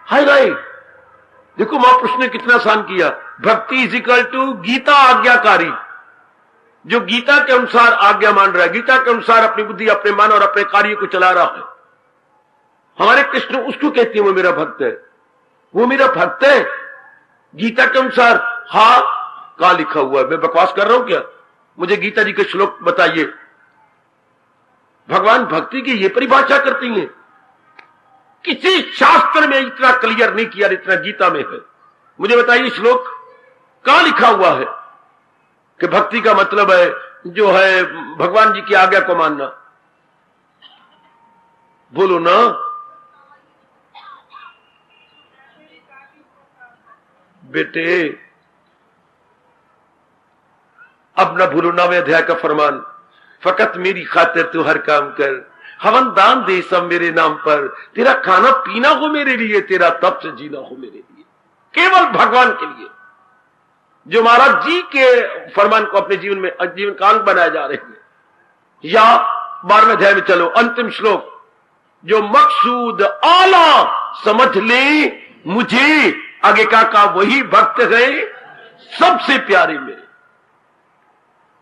हाय राय, देखो महापुरुष ने कितना आसान किया। भक्ति इज इक्वल टू गीता आज्ञाकारी, जो गीता के अनुसार आज्ञा मान रहा है, गीता के अनुसार अपनी बुद्धि, अपने मन और अपने कार्य को चला रहा है। हमारे कृष्ण उसको कहते हैं वो मेरा भक्त है, वो मेरा भक्त है गीता के अनुसार। हाँ, कहां लिखा हुआ है? मैं बकवास कर रहा हूं क्या? मुझे गीता जी के श्लोक बताइए। भगवान भक्ति की ये परिभाषा करती हैं, किसी शास्त्र में इतना क्लियर नहीं किया जितना गीता में है। मुझे बताइए श्लोक कहां लिखा हुआ है कि भक्ति का मतलब है जो है भगवान जी की आज्ञा को मानना? बोलो ना। बेटे अब न भूलो 9वें अध्याय का फरमान, फकत मेरी खातिर तू हर काम कर, हवन दान दे सब मेरे नाम पर, तेरा खाना पीना हो मेरे लिए, तेरा तप से जीना हो मेरे लिए, केवल भगवान के लिए। जो महाराज जी के फरमान को अपने जीवन में जीवन का अंग बनाए जा रहे हैं। या 12वें अध्याय में चलो, अंतिम श्लोक, जो मकसूद आला समझ ले मुझे, आगे का वही भक्त है सबसे प्यारे मेरे।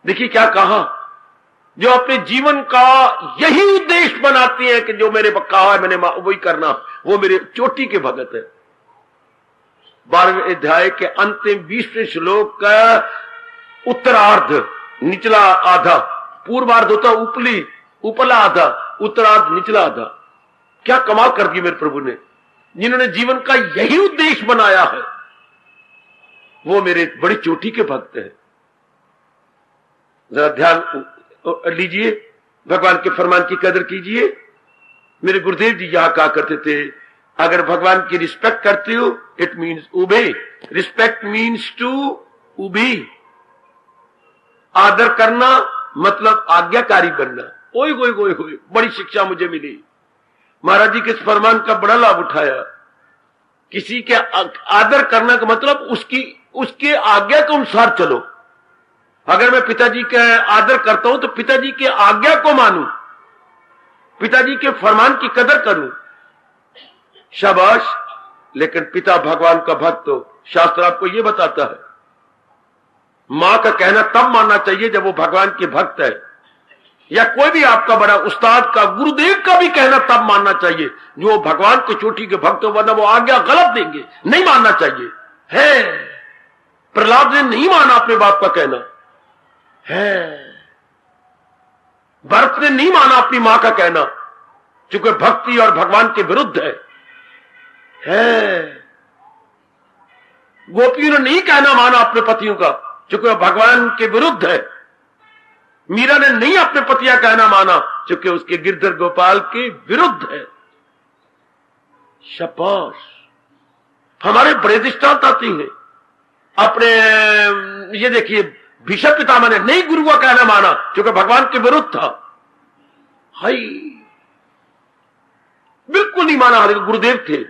देखिए क्या कहा, जो अपने जीवन का यही उद्देश्य बनाते हैं कि जो मेरे कहा है मैंने वही करना, वो मेरे चोटी के भगत है। 12वें अध्याय के अंतिम 20वें श्लोक का उत्तरार्ध, निचला आधा, पूर्वार्ध होता उपली, उपला आधा, उत्तरार्ध निचला आधा। क्या कमाल कर दी मेरे प्रभु ने, जिन्होंने जीवन का यही उद्देश्य बनाया है, वो मेरे बड़ी चोटी के भक्त हैं। जरा ध्यान लीजिए, भगवान के फरमान की कदर कीजिए। मेरे गुरुदेव जी यहां कहा करते थे, अगर भगवान की रिस्पेक्ट करते हो it means obey, respect means to obey. आदर करना मतलब आज्ञाकारी बनना। ओए होए होए होए, बड़ी शिक्षा मुझे मिली। महाराज जी के इस फरमान का बड़ा लाभ उठाया। किसी के आदर करना का मतलब उसके आज्ञा के अनुसार चलो। अगर मैं पिताजी का आदर करता हूं तो पिताजी के आज्ञा को मानूं, पिताजी के फरमान की कदर करूं, शाबाश। लेकिन पिता भगवान का भक्त हो, शास्त्र आपको यह बताता है, मां का कहना तब मानना चाहिए जब वो भगवान के भक्त है, या कोई भी आपका बड़ा उस्ताद का, गुरुदेव का भी कहना तब मानना चाहिए जो भगवान के चोटी के भक्त हो, वरना वो आज्ञा गलत देंगे, नहीं मानना चाहिए। है प्रहलाद ने नहीं माना अपने बाप का कहना, है भरत ने नहीं माना अपनी मां का कहना, चूंकि भक्ति और भगवान के विरुद्ध है। गोपियों ने नहीं कहना माना अपने पतियों का, चूंकि भगवान के विरुद्ध है। मीरा ने नहीं अपने पतिया कहना माना, चूंकि उसके गिरधर गोपाल के विरुद्ध है। शाबाश, हमारे बड़े दृष्टांत आती हैं। अपने ये देखिए, भीष्म पितामह ने नहीं गुरु का कहना माना, क्योंकि भगवान के विरुद्ध था। हाय, बिल्कुल नहीं माना। गुरुदेव थे,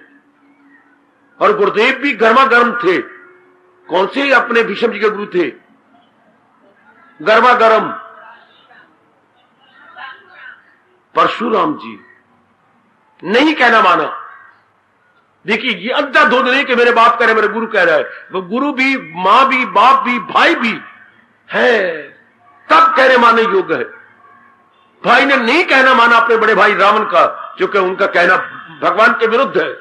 और गुरुदेव भी गर्मा गर्म थे। कौन से अपने भीष्म जी के गुरु थे गर्मा गर्म? परशुराम जी। नहीं कहना माना। देखिए, ये अंधाधुंध नहीं कि मेरे बाप कह रहे, मेरे गुरु कह रहा है। वो गुरु भी, मां भी, बाप भी, भाई भी है, तब कहने मानने योग्य है। भाई ने नहीं कहना माना अपने बड़े भाई रावण का, क्योंकि उनका कहना भगवान के विरुद्ध है।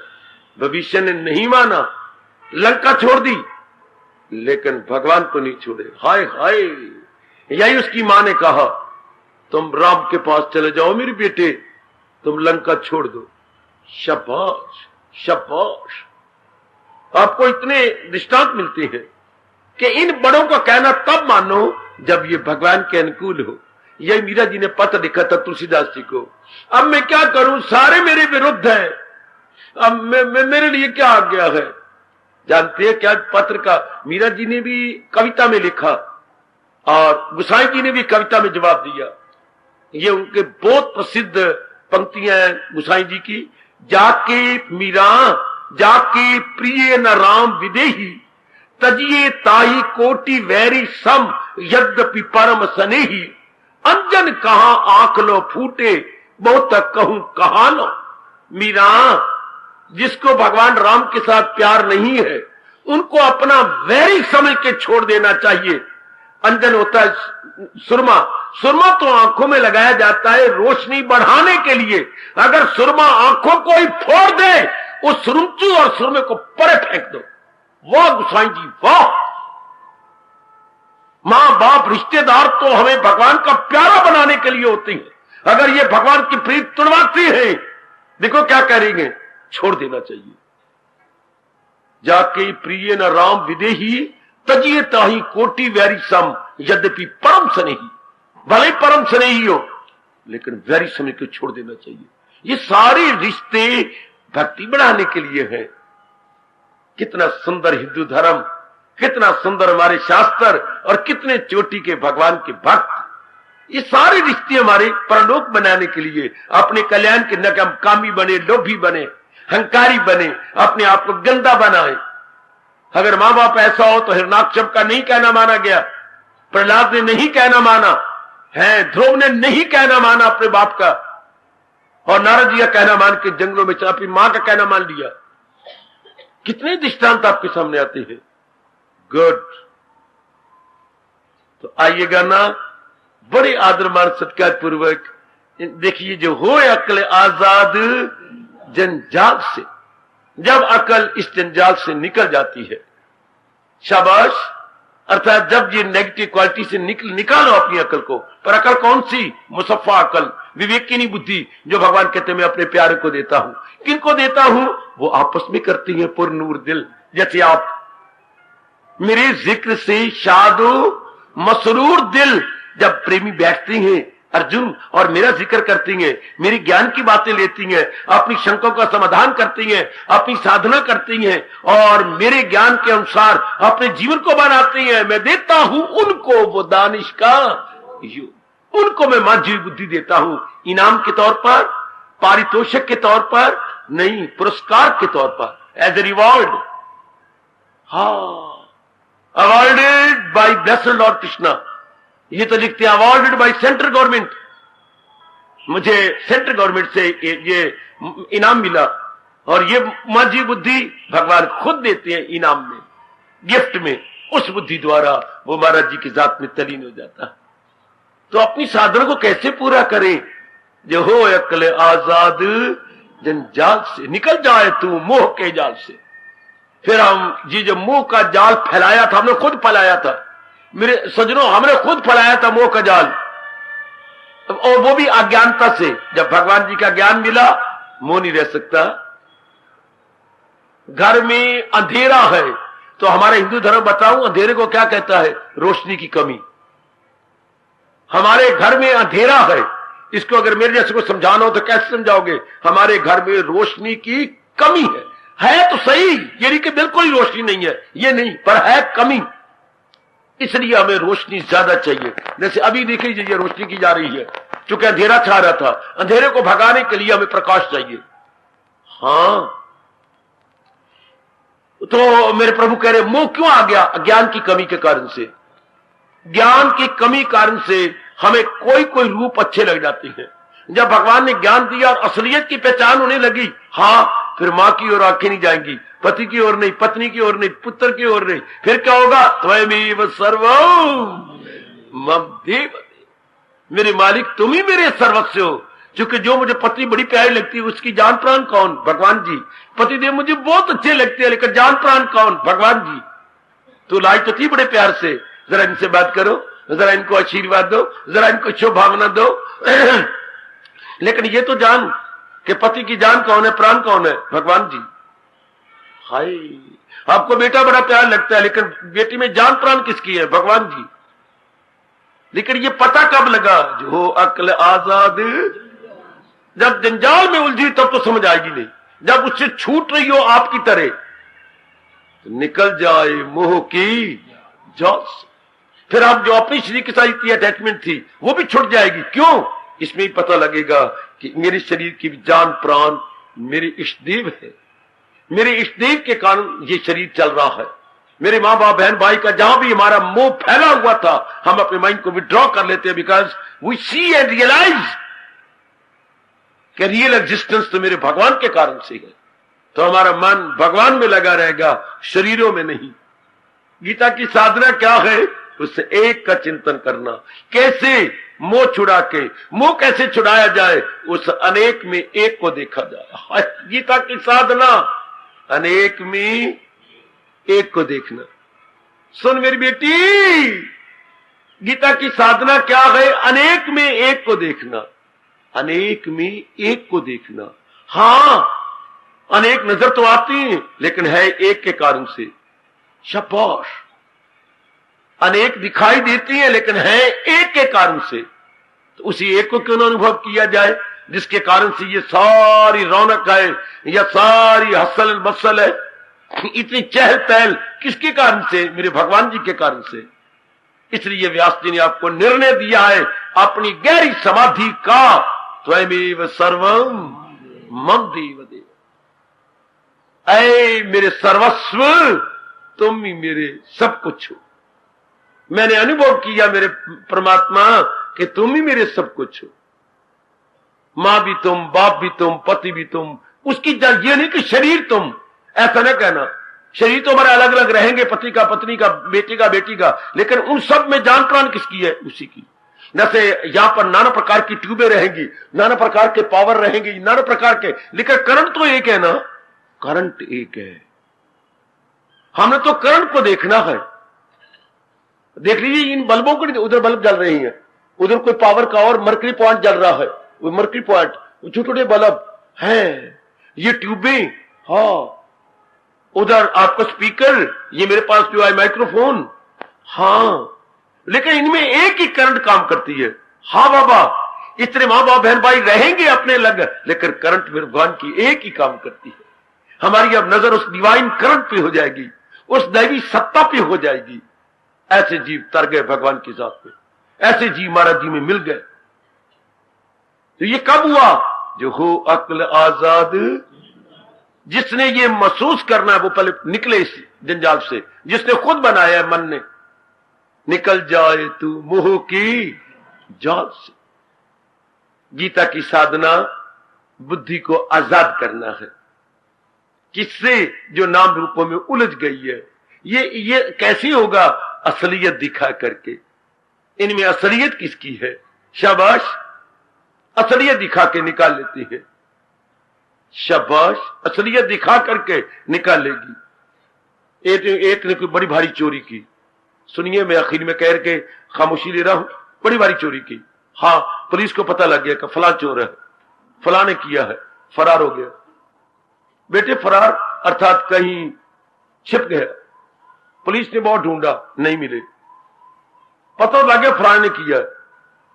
भविष्य ने नहीं माना, लंका छोड़ दी, लेकिन भगवान को नहीं छोड़े। हाय हाय, यही उसकी मां ने कहा, तुम राम के पास चले जाओ मेरे बेटे, तुम लंका छोड़ दो। शाबाश शाबाश। आपको इतने दृष्टांत मिलते हैं कि इन बड़ों का कहना तब मानो जब ये भगवान के अनुकूल हो। यही मीरा जी ने पत्र लिखा था तुलसीदास जी को, अब मैं क्या करूं, सारे मेरे विरुद्ध हैं, अब मेरे लिए क्या आ गया है। जानते हैं क्या पत्र का मीरा जी ने भी कविता में लिखा, और गुसाई जी ने भी कविता में जवाब दिया। ये उनके बहुत प्रसिद्ध पंक्तियां हैं गुसाई जी की। जाके मीरा जाके प्रिय न राम विदेही, तजिए ताही कोटि वैरी सम, यद्यपि परम स्नेही। अंजन कहां आंख लो फूटे, बहुत कहूं कहा लो। मीरा, जिसको भगवान राम के साथ प्यार नहीं है उनको अपना वैरी समझ के छोड़ देना चाहिए। अंजन होता है सुरमा। सुरमा तो आंखों में लगाया जाता है रोशनी बढ़ाने के लिए। अगर सुरमा आंखों को ही फोड़ दे, उस सुरमचू और सुरमे को परे फेंक दो। वाह गुसाई जी वाह। मां बाप रिश्तेदार तो हमें भगवान का प्यारा बनाने के लिए होती है। अगर ये भगवान की प्रीत तुड़वाती है, देखो क्या करेंगे, छोड़ देना चाहिए। जाके प्रिय न राम विदेही, तजिए ताही कोटि वैरी सम, यद्यपि परम स्नेही। भले परम स्नेही हो लेकिन वैरी समय को छोड़ देना चाहिए। ये सारे रिश्ते भक्ति बढ़ाने के लिए है। कितना सुंदर हिंदू धर्म, कितना सुंदर हमारे शास्त्र, और कितने चोटी के भगवान के भक्त। ये सारे रिश्ते हमारे परलोक बनाने के लिए, अपने कल्याण के न कामी बने, लोभी बने, हंकारी बने, अपने आप को गंदा बनाए। अगर मां बाप ऐसा हो तो हिरणाक्षप का नहीं कहना माना गया, प्रहलाद ने नहीं कहना माना है, ध्रुव ने नहीं कहना माना अपने बाप का, और नारद जी का कहना मान के जंगलों में अपनी मां का कहना मान लिया। कितने दृष्टांत आपके सामने आते हैं। गुड। तो आइएगा ना, बड़े आदर मान सत्कार पूर्वक देखिए, जो हो अकल आजाद जंजाल से, जब अकल इस जंजाल से निकल जाती है, शाबाश। अर्थात जब ये नेगेटिव क्वालिटी से निकालो अपनी अकल को। पर अकल कौन सी? मुसफ़ा अकल, विवेकिनी बुद्धि, जो भगवान कहते मैं अपने प्यारे को देता हूं। किनको देता हूं? वो आपस में करती है पुरनूर दिल। जैसे आप मेरे जिक्र से शादो मसरूर दिल, जब प्रेमी बैठते हैं अर्जुन और मेरा जिक्र करती हैं, मेरी ज्ञान की बातें लेती हैं, अपनी शंकों का समाधान करती हैं, अपनी साधना करती हैं और मेरे ज्ञान के अनुसार अपने जीवन को बनाती हैं, मैं देता हूं उनको वो दानिश का योग। उनको मैं मांझी बुद्धि देता हूं, इनाम के तौर पर, पारितोषिक के तौर पर नहीं, पुरस्कार के तौर पर, as a reward. Awarded by blessed lord Krishna. ये तो लिखते हैं अवॉर्डेड बाय सेंट्रल गवर्नमेंट। मुझे सेंट्रल गवर्नमेंट से ये इनाम मिला, और ये मांझी बुद्धि भगवान खुद देते हैं इनाम में, गिफ्ट में। उस बुद्धि द्वारा वो महाराज जी की जात में तलीन हो जाता है। तो अपनी साधना को कैसे पूरा करें? जो हो अकल आजाद जंजाल से, निकल जाए तू मोह के जाल से। फिर हम जी जो मोह का जाल फैलाया था, हमने खुद फैलाया था मेरे सजनों, हमने खुद फैलाया था मोह का जाल, और वो भी अज्ञानता से। जब भगवान जी का ज्ञान मिला, मोह नहीं रह सकता। घर में अंधेरा है तो हमारा हिंदू धर्म, बताऊं अंधेरे को क्या कहता है? रोशनी की कमी। हमारे घर में अंधेरा है, इसको अगर मेरे जैसे को समझाना हो तो कैसे समझाओगे? हमारे घर में रोशनी की कमी है तो सही, ये नहीं कि बिल्कुल ही रोशनी नहीं है, ये नहीं, पर है कमी। इसलिए हमें रोशनी ज्यादा चाहिए। जैसे अभी देखिए ये रोशनी की जा रही है, क्योंकि अंधेरा छा रहा था, अंधेरे को भगाने के लिए हमें प्रकाश चाहिए। हाँ, तो मेरे प्रभु कह रहे मोह क्यों आ गया? अज्ञान की कमी के कारण से। ज्ञान की कमी कारण से हमें कोई कोई रूप अच्छे लग जाते हैं। जब भगवान ने ज्ञान दिया और असलियत की पहचान होने लगी, हाँ, फिर मां की ओर आंखें नहीं जाएंगी, पति की ओर नहीं, पत्नी की ओर नहीं, पुत्र की ओर नहीं। फिर क्या होगा? त्वमेव सर्वम् मम देव। मेरे मालिक तुम ही मेरे सर्वस्व हो। क्योंकि जो मुझे पत्नी बड़ी प्यारी लगती है, उसकी जान प्राण कौन? भगवान जी। पतिदेव मुझे बहुत अच्छे लगते हैं, लेकिन जान प्राण कौन? भगवान जी। तो लाई तो थी बड़े प्यार से, जरा इनसे बात करो, जरा इनको आशीर्वाद दो, जरा इनको शुभ भावना दो। लेकिन ये तो जान कि पति की जान कौन है, प्राण कौन है? भगवान जी। हाय, आपको बेटा बड़ा प्यार लगता है, लेकिन बेटी में जान प्राण किसकी है? भगवान जी। लेकिन ये पता कब लगा? जो अक्ल आजाद, जब जंजाल में उलझी तब तो समझ आएगी नहीं। जब उससे छूट रही हो आपकी तरह, तो निकल जाए मोह की जाल से। फिर आप जो अपनी शरीर के साथ इतनी अटैचमेंट थी, वो भी छूट जाएगी। क्यों? इसमें ही पता लगेगा कि मेरे शरीर की जान प्राण मेरे इष्टदेव है, मेरे इष्टदेव के कारण ये शरीर चल रहा है। मेरे माँ बाप बहन भाई का जहां भी हमारा मोह फैला हुआ था, हम अपने माइंड को विड्रॉ कर लेते हैं, because we see and realise कि रियल एग्जिस्टेंस तो मेरे भगवान के कारण से है। तो हमारा मन भगवान में लगा रहेगा, शरीरों में नहीं। गीता की साधना क्या है? उससे एक का चिंतन करना, कैसे मोह छुड़ा के, मोह कैसे छुड़ाया जाए, उस अनेक में एक को देखा जाए। गीता की साधना अनेक में एक को देखना। सुन मेरी बेटी, गीता की साधना क्या है? अनेक में एक को देखना, अनेक में एक को देखना। हां, अनेक नजर तो आती है, लेकिन है एक के कारण से। शाबाश। अनेक दिखाई देती है, लेकिन है एक के कारण से। तो उसी एक को क्यों ना अनुभव किया जाए, जिसके कारण से ये सारी रौनक है, या सारी हसल मसल है, इतनी चहल पहल किसके कारण से? मेरे भगवान जी के कारण से। इसलिए व्यास जी ने आपको निर्णय दिया है अपनी गहरी समाधि का, त्वमेव सर्वम मम देव देव। ऐ मेरे सर्वस्व, तुम ही मेरे सब कुछ हो। मैंने अनुभव किया मेरे परमात्मा कि तुम ही मेरे सब कुछ हो। मां भी तुम, बाप भी तुम, पति भी तुम। उसकी ये नहीं कि शरीर तुम, ऐसा न कहना। शरीर तो हमारे अलग अलग रहेंगे, पति का पत्नी का, बेटी का बेटी का, लेकिन उन सब में जान प्राण किसकी है? उसी की। जैसे यहां पर नाना प्रकार की ट्यूबें रहेंगी, नाना प्रकार के पावर रहेंगे, नाना प्रकार के, लेकिन करंट तो एक है ना। करंट एक है। हमने तो करंट को देखना है। देख लीजिए इन बल्बों को, उधर बल्ब जल रही है, उधर कोई पावर का और मर्करी पॉइंट जल रहा है, वो मर्करी पॉइंट, छोटे छोटे बल्ब हैं, ये ट्यूबें। हाँ, उधर आपका स्पीकर, ये मेरे पास जो है माइक्रोफोन। हाँ, लेकिन इनमें एक ही करंट काम करती है। हाँ बाबा, इतने माँ बाप बहन भाई रहेंगे अपने लग, लेकिन करंट मेरे भगवान की एक ही काम करती है। हमारी अब नजर उस डिवाइन करंट पे हो जाएगी, उस दैवी सत्ता पे हो जाएगी। ऐसे जीव तर गए भगवान के साथ में, ऐसे जीव महाराज जी में मिल गए। तो ये कब हुआ? जो हो अक्ल आजाद, जिसने ये महसूस करना है वो पहले निकले इस जंजाल से, जिसने खुद बनाया मन ने। निकल जाए तू मोह की जाल से। गीता की साधना बुद्धि को आजाद करना है, किससे? जो नाम रूपों में उलझ गई है। ये कैसे होगा? असलियत दिखा करके। इनमें असलियत किसकी है? शाबाश, असलियत दिखा के निकाल लेती है। शाबाश, असलियत दिखा करके निकालेगी। एक ने कोई बड़ी भारी चोरी की, सुनिए, मैं आखिर में कह के खामोशी ले रहा हूं। बड़ी भारी चोरी की। हाँ, पुलिस को पता लग गया कि फला चोर है, फला ने किया है, फरार हो गया। बेटे फरार अर्थात कहीं छिप गया। पुलिस ने बहुत ढूंढा, नहीं मिले। पता लग गया फलाने ने किया।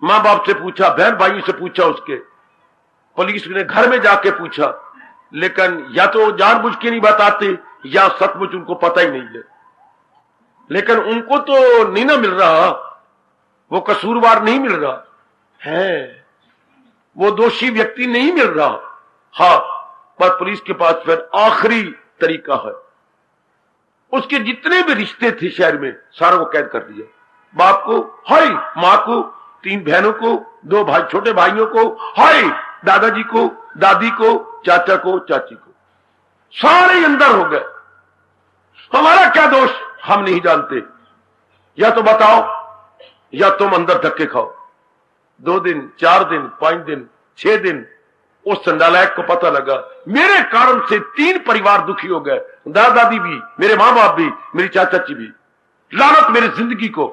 मां बाप से पूछा, बहन भाइयों से पूछा, उसके पुलिस ने घर में जाके पूछा, लेकिन या तो जानबूझ के नहीं बताते, या सचमुच उनको पता ही नहीं है। लेकिन उनको तो नहीं ना मिल रहा, वो कसूरवार नहीं मिल रहा है, वो दोषी व्यक्ति नहीं मिल रहा। हाँ, पर पुलिस के पास फिर आखिरी तरीका है। उसके जितने भी रिश्ते थे शहर में, सारों को कैद कर दिया। बाप को हाय, मां को, 3 बहनों को, 2 भाई, छोटे भाइयों को हाय, दादाजी को, दादी को, चाचा को, चाची को, सारे अंदर हो गए। हमारा क्या दोष? हम नहीं जानते। या तो बताओ, या तुम अंदर धक्के खाओ। 2 दिन, 4 दिन, 5 दिन, 6 दिन उस संडालक को पता लगा, मेरे कारण से 3 परिवार दुखी हो गए। दादा दादी भी, मेरे मां बाप भी, मेरी चाचा चाची भी। लानत मेरी जिंदगी को।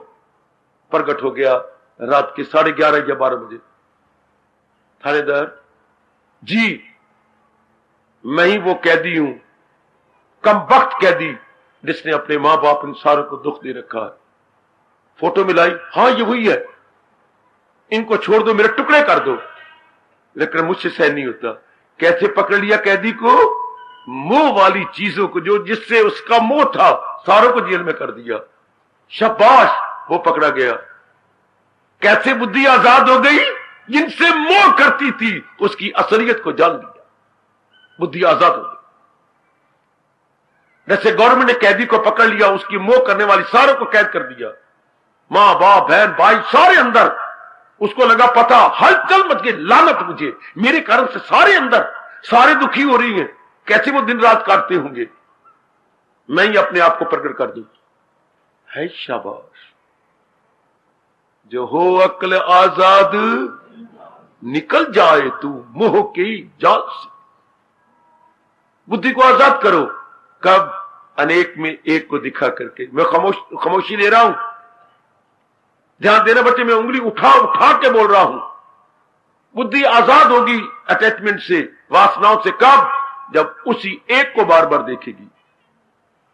प्रकट हो गया रात के 11:30 या 12 बजे। थानेदार जी, मैं ही वो कैदी हूं, कमबख्त कैदी, जिसने अपने मां बाप इन सारों को दुख दे रखा है। फोटो मिलाई, हाँ ये वही है, इनको छोड़ दो, मेरे टुकड़े कर दो। लेकिन मुझसे सहन नहीं होता। कैसे पकड़ लिया कैदी को? मोह वाली चीजों को, जो जिससे उसका मोह था, सारों को जेल में कर दिया। शाबाश, वो पकड़ा गया। कैसे बुद्धि आजाद हो गई? जिनसे मोह करती थी उसकी असलियत को जान लिया, बुद्धि आजाद हो गई। जैसे गवर्नमेंट ने कैदी को पकड़ लिया, उसकी मोह करने वाली सारों को कैद कर दिया, मां बाप बहन भाई सारे अंदर। उसको लगा पता, हलचल मच गई, लानत मुझे, मेरे कारण से सारे अंदर, सारे दुखी हो रही हैं, कैसे वो दिन रात काटते होंगे, मैं ही अपने आप को प्रकट कर दूं। है शाबाश, जो हो अक्ल आजाद निकल जाए तू मोह की जाल से। बुद्धि को आजाद करो, कब? अनेक में एक को दिखा करके। मैं खामोशी ले रहा हूं, ध्यान देना बच्चे, मैं उंगली उठा उठा के बोल रहा हूं। बुद्धि आजाद होगी अटैचमेंट से, वासनाओं से, कब? जब उसी एक को बार बार देखेगी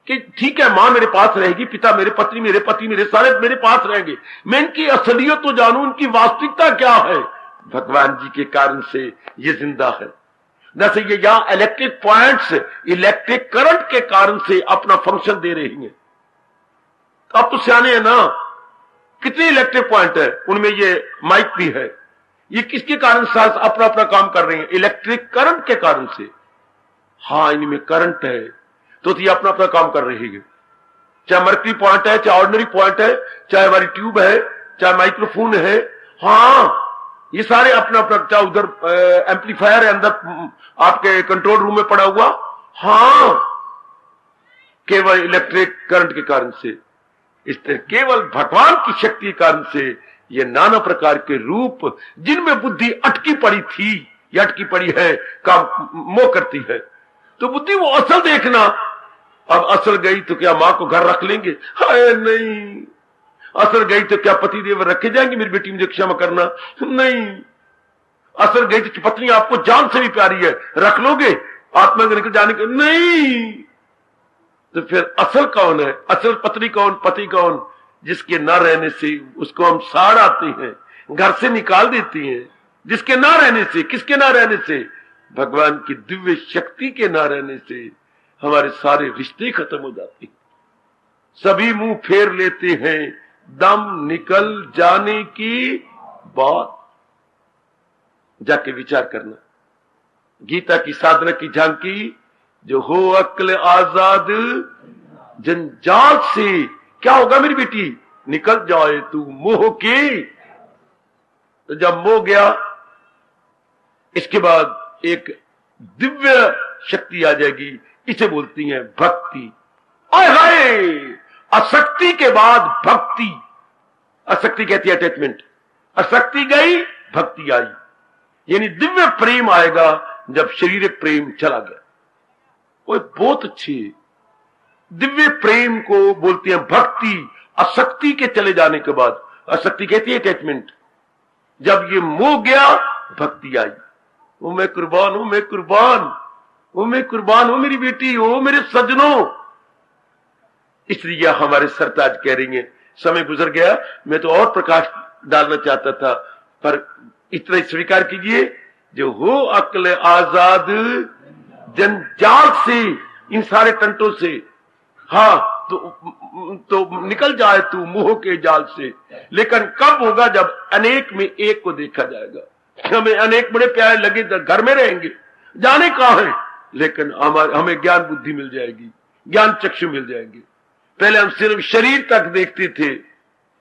कि ठीक है, मां मेरे पास रहेगी, पिता मेरे, पत्नी मेरे, पति मेरे, सारे मेरे पास रहेंगे, मैं इनकी असलियत तो जानूं, इनकी वास्तविकता क्या है। भगवान जी के कारण से ये जिंदा है। जैसे ये यहां इलेक्ट्रिक पॉइंट्स इलेक्ट्रिक करंट के कारण से अपना फंक्शन दे रही हैं। तो अब तो सियाने हैं ना, कितने इलेक्ट्रिक पॉइंट है, उनमें ये माइक भी है। ये किसके कारण से अपना अपना काम कर रहे हैं? इलेक्ट्रिक करंट के कारण से। हाँ, इनमें करंट है तो ये अपना अपना काम कर रही है। चाहे मर्करी पॉइंट है, चाहे ऑर्डिनरी पॉइंट है, चाहे हमारी ट्यूब है, चाहे माइक्रोफोन है, हाँ ये सारे अपना अपना, चाहे उधर एम्पलीफायर है अंदर आपके कंट्रोल रूम में पड़ा हुआ, हाँ केवल इलेक्ट्रिक करंट के कारण से। इस तरह केवल भगवान की शक्ति के कारण से ये नाना प्रकार के रूप, जिनमें बुद्धि अटकी पड़ी थी या अटकी पड़ी है, काम मोह करती है। तो बुद्धि वो असल देखना, अब असल गई तो क्या मां को घर रख लेंगे? हाय नहीं। असल गई तो क्या पति देव रखे जाएंगे, मेरी बेटी मुझे क्षमा करना? नहीं। असल गई तो पत्नी आपको जान से भी प्यारी है, रख लोगे आत्मा के निकल जाने के? नहीं। तो फिर असल कौन है? असल पत्नी कौन, पति कौन? जिसके न रहने से उसको हम साड़ आते हैं, घर से निकाल देती हैं। जिसके ना रहने से, किसके ना रहने से? भगवान की दिव्य शक्ति के ना रहने से हमारे सारे रिश्ते खत्म हो जाते हैं। सभी मुंह फेर लेते हैं दम निकल जाने की बात। जाके विचार करना, गीता की साधना की झांकी, जो हो अक्ल आजाद जंजाल से, क्या होगा मेरी बेटी? निकल जाए तू मोह के। तो जब मोह गया, इसके बाद एक दिव्य शक्ति आ जाएगी, इसे बोलती हैं भक्ति। हाय, आसक्ति के बाद भक्ति। आसक्ति कहती है अटैचमेंट, आसक्ति गई, भक्ति आई। यानी दिव्य प्रेम आएगा जब शारीरिक प्रेम चला गया। वो बहुत अच्छी दिव्य प्रेम को बोलते हैं भक्ति। आसक्ति के चले जाने के बाद, आसक्ति कहती है अटैचमेंट। जब ये मोह गया, भक्ति आई। वो मैं कुर्बान हूं, मैं कुर्बान, वो मैं कुर्बान हूं मेरी बेटी, वो मेरे सजनों। इसलिए हमारे सरताज कह रही हैं, समय गुजर गया, मैं तो और प्रकाश डालना चाहता था, पर इतना स्वीकार कीजिए, जो हो अक्ल आजाद जंजाल से, इन सारे टंटों से, हाँ तो निकल जाए तू मोह के जाल से। लेकिन कब होगा? जब अनेक में एक को देखा जाएगा। हमें अनेक बड़े प्यारे लगे, घर में रहेंगे, जाने कहां है, लेकिन हमें ज्ञान बुद्धि मिल जाएगी, ज्ञान चक्षु मिल जाएंगे। पहले हम सिर्फ शरीर तक देखते थे,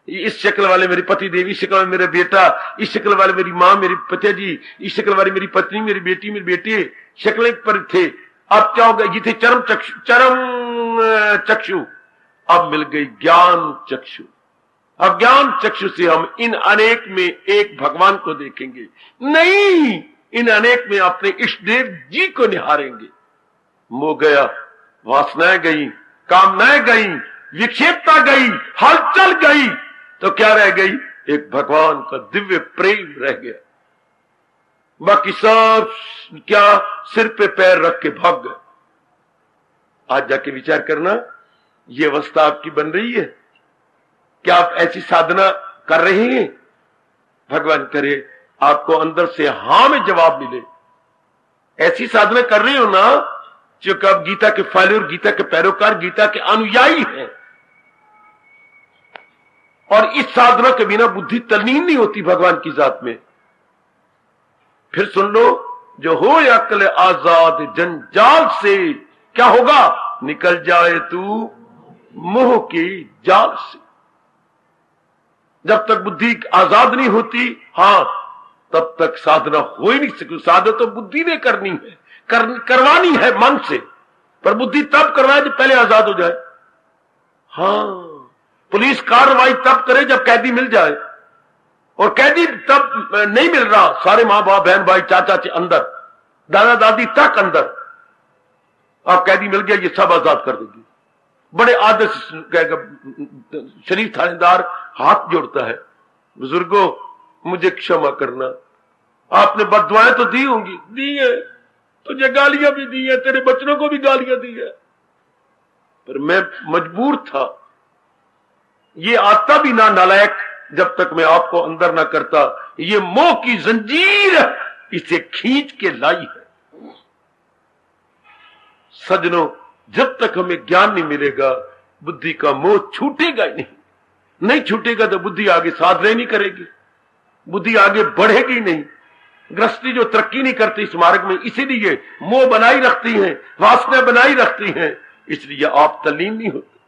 इस शक्ल वाले मेरे पति देव, इस शक्ल वाले मेरा बेटा, इस शक्ल वाले मेरी माँ मेरे पिताजी, इस शक्ल वाले मेरी पत्नी मेरी बेटी मेरे बेटे, शक्लें पर थे। अब क्या हो गया? ये थे चरम चक्षु, अब मिल गई ज्ञान चक्षु। अब ज्ञान चक्षु से हम इन अनेक में एक भगवान को देखेंगे, नहीं इन अनेक में अपने इष्ट देव जी को निहारेंगे। मोह गया, वासनाएं गई, कामनाएं गई, विक्षेपता गई, हलचल गई, तो क्या रह गई? एक भगवान का दिव्य प्रेम रह गया। बाकी सब क्या सिर पे पैर रख के भाग गए। आज जाके विचार करना, ये अवस्था आपकी बन रही है? क्या आप ऐसी साधना कर रहे हैं? भगवान करे आपको अंदर से हां में जवाब मिले। ऐसी साधना कर रहे हो ना, जो कब गीता के फॉलोअर, गीता के पैरोकार, गीता के अनुयायी हैं। और इस साधना के बिना बुद्धि तल्लीन नहीं होती भगवान की जात में। फिर सुन लो, जो हो अक्ल आजाद जंजाल से, क्या होगा? निकल जाए तू मोह की जाल से। जब तक बुद्धि आजाद नहीं होती, हाँ, तब तक साधना हो ही नहीं सकती। साधना तो बुद्धि ने करनी है, करवानी है मन से, पर बुद्धि तब करवाए जब पहले आजाद हो जाए। हाँ, पुलिस कार्रवाई तब करे जब कैदी मिल जाए, और कैदी तब नहीं मिल रहा, सारे मां बाप बहन भाई चाचा अंदर, दादा दादी तक अंदर, अब कैदी मिल गया, ये सब आजाद कर देगी। बड़े आदर से शरीफ थानेदार हाथ जोड़ता है, बुजुर्गों मुझे क्षमा करना, आपने बददुआएं तो दी होंगी, दी है, तुझे गालियां भी दी है, तेरे बच्चों को भी गालियां दी है, पर मैं मजबूर था। ये आता भी ना नालायक जब तक मैं आपको अंदर ना करता। ये मोह की जंजीर इसे खींच के लाई है। सजनों, जब तक हमें ज्ञान नहीं मिलेगा, बुद्धि का मोह छूटेगा ही नहीं छूटेगा तो बुद्धि आगे साधना ही नहीं करेगी, बुद्धि आगे बढ़ेगी नहीं। गृहस्थी जो तरक्की नहीं करती इस मार्ग में, इसीलिए मोह बनाई रखती हैं, वासना बनाई रखती हैं, इसलिए आप तल्लीन नहीं होते,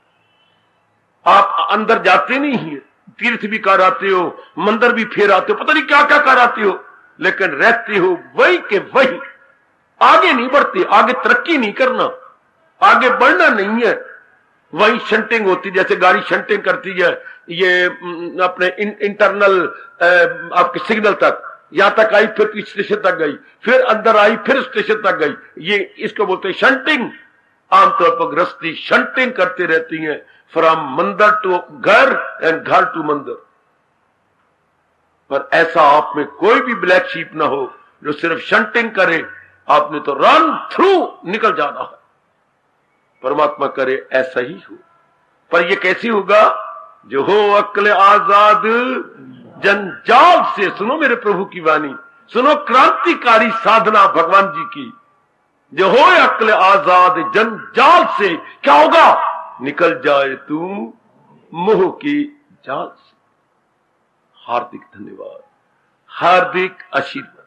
आप अंदर जाते नहीं हैं। तीर्थ भी कर आते हो, मंदिर भी फेर आते हो, पता नहीं क्या क्या कर आते हो, लेकिन रहते हो वही के वही, आगे नहीं बढ़ते, आगे तरक्की नहीं करना, आगे बढ़ना नहीं है, वही शंटिंग होती, जैसे गाड़ी शंटिंग करती है, ये अपने इंटरनल आपके सिग्नल तक, यहां तक आई, फिर स्टेशन तक गई, फिर अंदर आई, फिर स्टेशन तक गई, ये इसको बोलते हैं शंटिंग। आमतौर पर गृहस्थी शंटिंग करते रहती हैं, फ्रॉम मंदिर टू घर एंड घर टू मंदिर। पर ऐसा आप में कोई भी ब्लैक शीप ना हो जो सिर्फ शंटिंग करे, आपने तो रन थ्रू निकल जाना है। परमात्मा करे ऐसा ही हो, पर यह कैसे होगा? जो हो अक्ल आजाद जंजाल से। सुनो मेरे प्रभु की वाणी, सुनो क्रांतिकारी साधना भगवान जी की। जो हो अक्ल आजाद जंजाल से, क्या होगा? निकल जाए तू मोह की जाल से। हार्दिक धन्यवाद, हार्दिक आशीर्वाद।